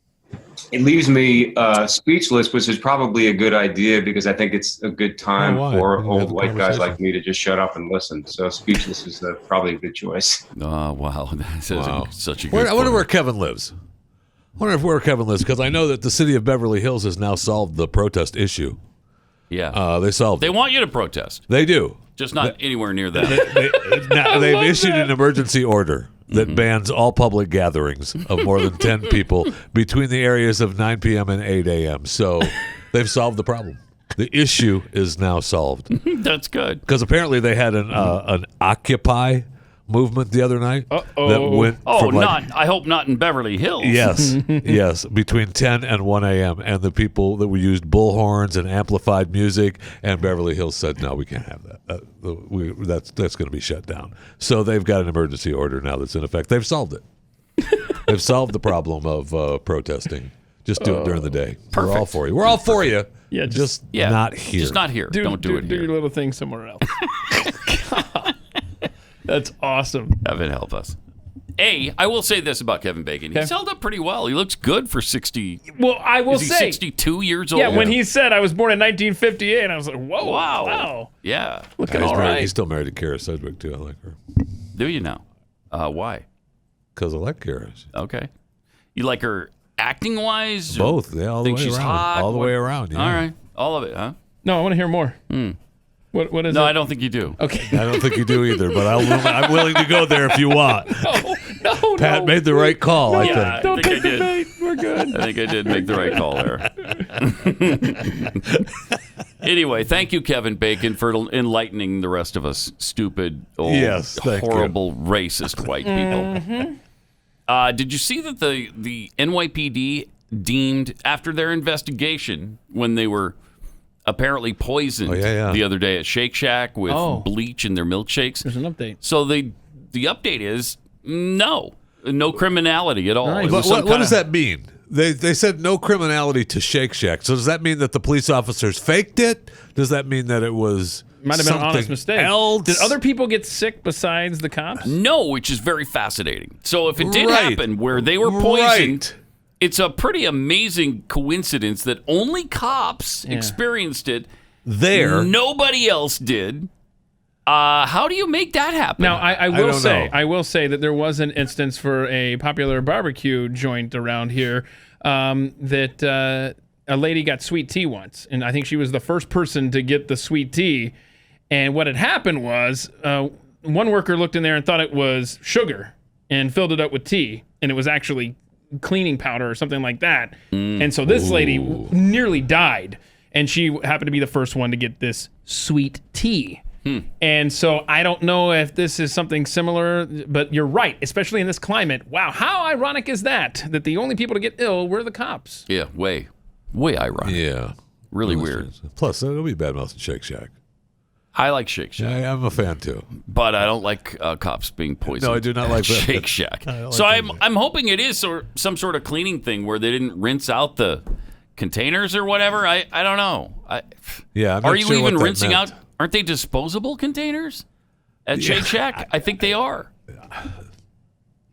it leaves me speechless, which is probably a good idea because I think it's a good time for old white guys like me to just shut up and listen. So speechless is probably a good choice. Oh, wow. That's such a good I wonder point. where Kevin lives. Because I know that the city of Beverly Hills has now solved the protest issue. Yeah. They solved They it. want you to protest. They do. Just not anywhere near that. They've issued an emergency order that bans all public gatherings of more than 10 people between the areas of 9 p.m. and 8 a.m. So they've solved the problem. The issue is now solved. That's good. Because apparently they had an Occupy movement the other night that went from I hope not in Beverly Hills. Yes, between 10 and 1 a.m. And the people that we used bullhorns and amplified music, and Beverly Hills said, no, we can't have that. That's going to be shut down. So they've got an emergency order now that's in effect. They've solved it. They've solved the problem of protesting. Just do it during the day. Perfect. We're all for you. We're all for you. Yeah, just not here. Just not here. Don't do it Do here. your little thing somewhere else. That's awesome. Heaven help us. I will say this about Kevin Bacon. He's held up pretty well. He looks good for 60. Well, I will is he say 62 years old. Yeah, when he said I was born in 1958, I was like, whoa, wow. Yeah. Looking all right. He's still married to Kara Sedgwick, too. I like her. Do you now? Why? Because I like Kara. Okay. You like her acting-wise? Both. Yeah, all the think way she's around. hot? All the way around, yeah. All right. All of it, huh? No, I want to hear more. What is it? No, I don't think you do. Okay. I don't think you do either, but I'm willing to go there if you want. No, Pat made the right call, I think. Don't take the did. bait. We're good. I think I did make the right call there. Anyway, thank you, Kevin Bacon, for enlightening the rest of us stupid, old, horrible, racist white people. Did you see that the NYPD deemed, after their investigation, when they were apparently poisoned the other day at Shake Shack with bleach in their milkshakes? There's an update. So the update is no criminality at all. Nice. What does that mean? They said no criminality to Shake Shack. So does that mean that the police officers faked it? Does that mean that it was might have been an honest something mistake? else? Did other people get sick besides the cops? No, which is very fascinating. So if it did happen where they were poisoned, it's a pretty amazing coincidence that only cops experienced it. Nobody else did. How do you make that happen? Now, I will say that there was an instance for a popular barbecue joint around here that a lady got sweet tea once, and I think she was the first person to get the sweet tea. And what had happened was one worker looked in there and thought it was sugar and filled it up with tea, and it was actually cleaning powder or something like that. And so this lady nearly died, and she happened to be the first one to get this sweet tea. And so I don't know if this is something similar, but you're right, especially in this climate. Wow, how ironic is that the only people to get ill were the cops? Yeah, way ironic. Yeah. Really weird. Plus, it'll be bad mouth Shake Shack. I like Shake Shack. Yeah, I'm a fan too. But I don't like cops being poisoned. No, I do not like that. Shake Shack. So I'm hoping it is some sort of cleaning thing where they didn't rinse out the containers or whatever. I don't know. I'm are not you sure even what that rinsing meant. out? Aren't they disposable containers at Shake Shack? I think they are.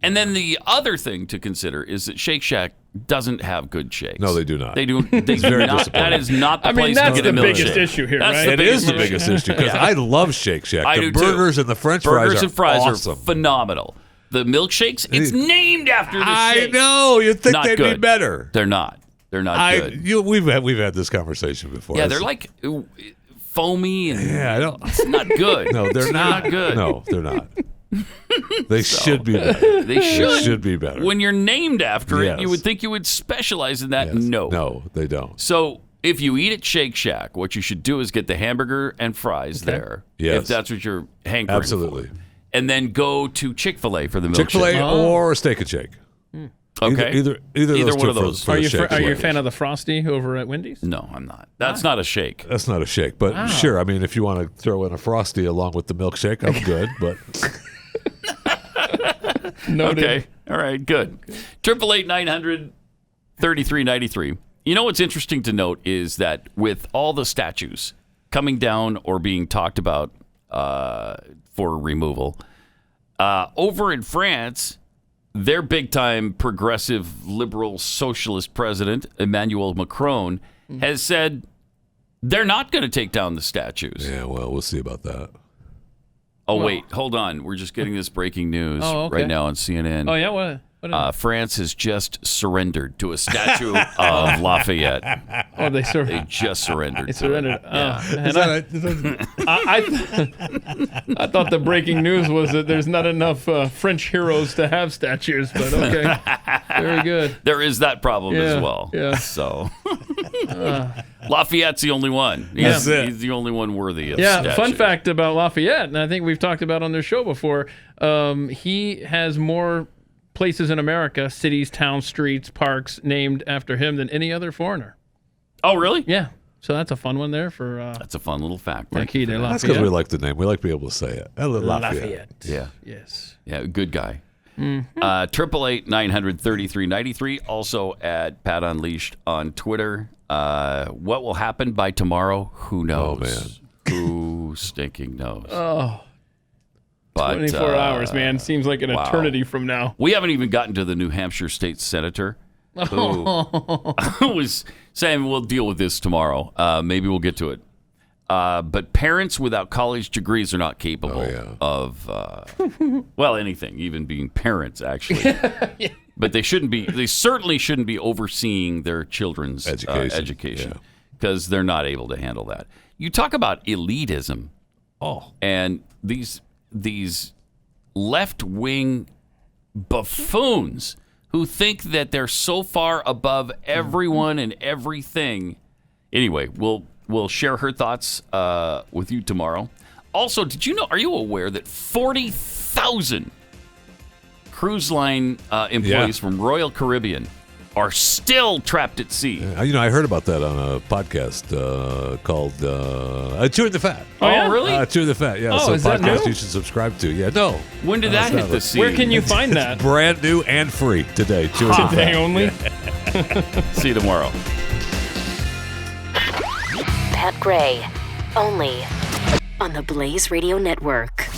And then the other thing to consider is that Shake Shack doesn't have good shakes. No, they do not. They do. It's very disappointing. That is not the place that's to get a the milkshake. biggest issue here, That's right? It is the biggest issue because I love Shake Shack. I The do burgers too. and the French Burgers and fries awesome. are phenomenal. The milkshakes, it's named after the I shake. know. You'd think Not they'd good. be better. They're not. They're not good. We've had this conversation before. Yeah, they're like foamy and I don't. It's not good. No, they're not good. No, they're not. They should be better. They should be better. When you're named after Yes. it, you would think you would specialize in that. Yes. No. No, they don't. So if you eat at Shake Shack, what you should do is get the hamburger and fries there. Yes. If that's what you're hankering Absolutely. for. And then go to Chick-fil-A for the milkshake. Chick-fil-A or Steak and Shake. Okay. Either one of those. Are you a fan of the Frosty over at Wendy's? No, I'm not. That's not a shake. That's not a shake, but sure. I mean, if you want to throw in a Frosty along with the milkshake, I'm good. But Okay. All right. Good. 888-900-3393. You know what's interesting to note is that with all the statues coming down or being talked about for removal, over in France, their big-time progressive liberal socialist president, Emmanuel Macron, has said they're not going to take down the statues. yeah, well, we'll see about that. Oh, wait. Hold on. We're just getting this breaking news right now on CNN. Oh, yeah? What France has just surrendered to a statue of Lafayette. Oh, they just surrendered. They surrendered. And I thought the breaking news was that there's not enough French heroes to have statues, but okay. Very good. There is that problem as well. Yeah. So Lafayette's the only one. He's the only one worthy of statue. Fun fact about Lafayette, and I think we've talked about on their show before, he has more places in America, cities, towns, streets, parks named after him than any other foreigner. Oh, really? Yeah. So that's a fun one there for. That's a fun little fact. Marquis de Lafayette. That's because we like the name. We like to be able to say it. Lafayette. Yeah. Yes. Yeah. Good guy. 888-900-3393. Also at Pat Unleashed on Twitter. What will happen by tomorrow? Who knows? Oh, man. Who stinking knows? Oh. But, 24 hours, man. Seems like an eternity from now. We haven't even gotten to the New Hampshire state senator who was saying we'll deal with this tomorrow. Maybe we'll get to it. But parents without college degrees are not capable of, anything, even being parents, actually. But they certainly shouldn't be overseeing their children's education because they're not able to handle that. You talk about elitism. And these left-wing buffoons who think that they're so far above everyone and everything. Anyway, we'll share her thoughts with you tomorrow. Also, are you aware that 40,000 cruise line employees from Royal Caribbean are still trapped at sea? I heard about that on a podcast called Chewing the Fat. Oh, yeah? Really? Chewing the Fat, yeah. Oh, so is that podcast new? you should subscribe to. Yeah, no. When did that hit the sea? Where can you find that? Brand new and free today. Chewing the Fat. Today only? Yeah. See you tomorrow. Pat Gray, only on the Blaze Radio Network.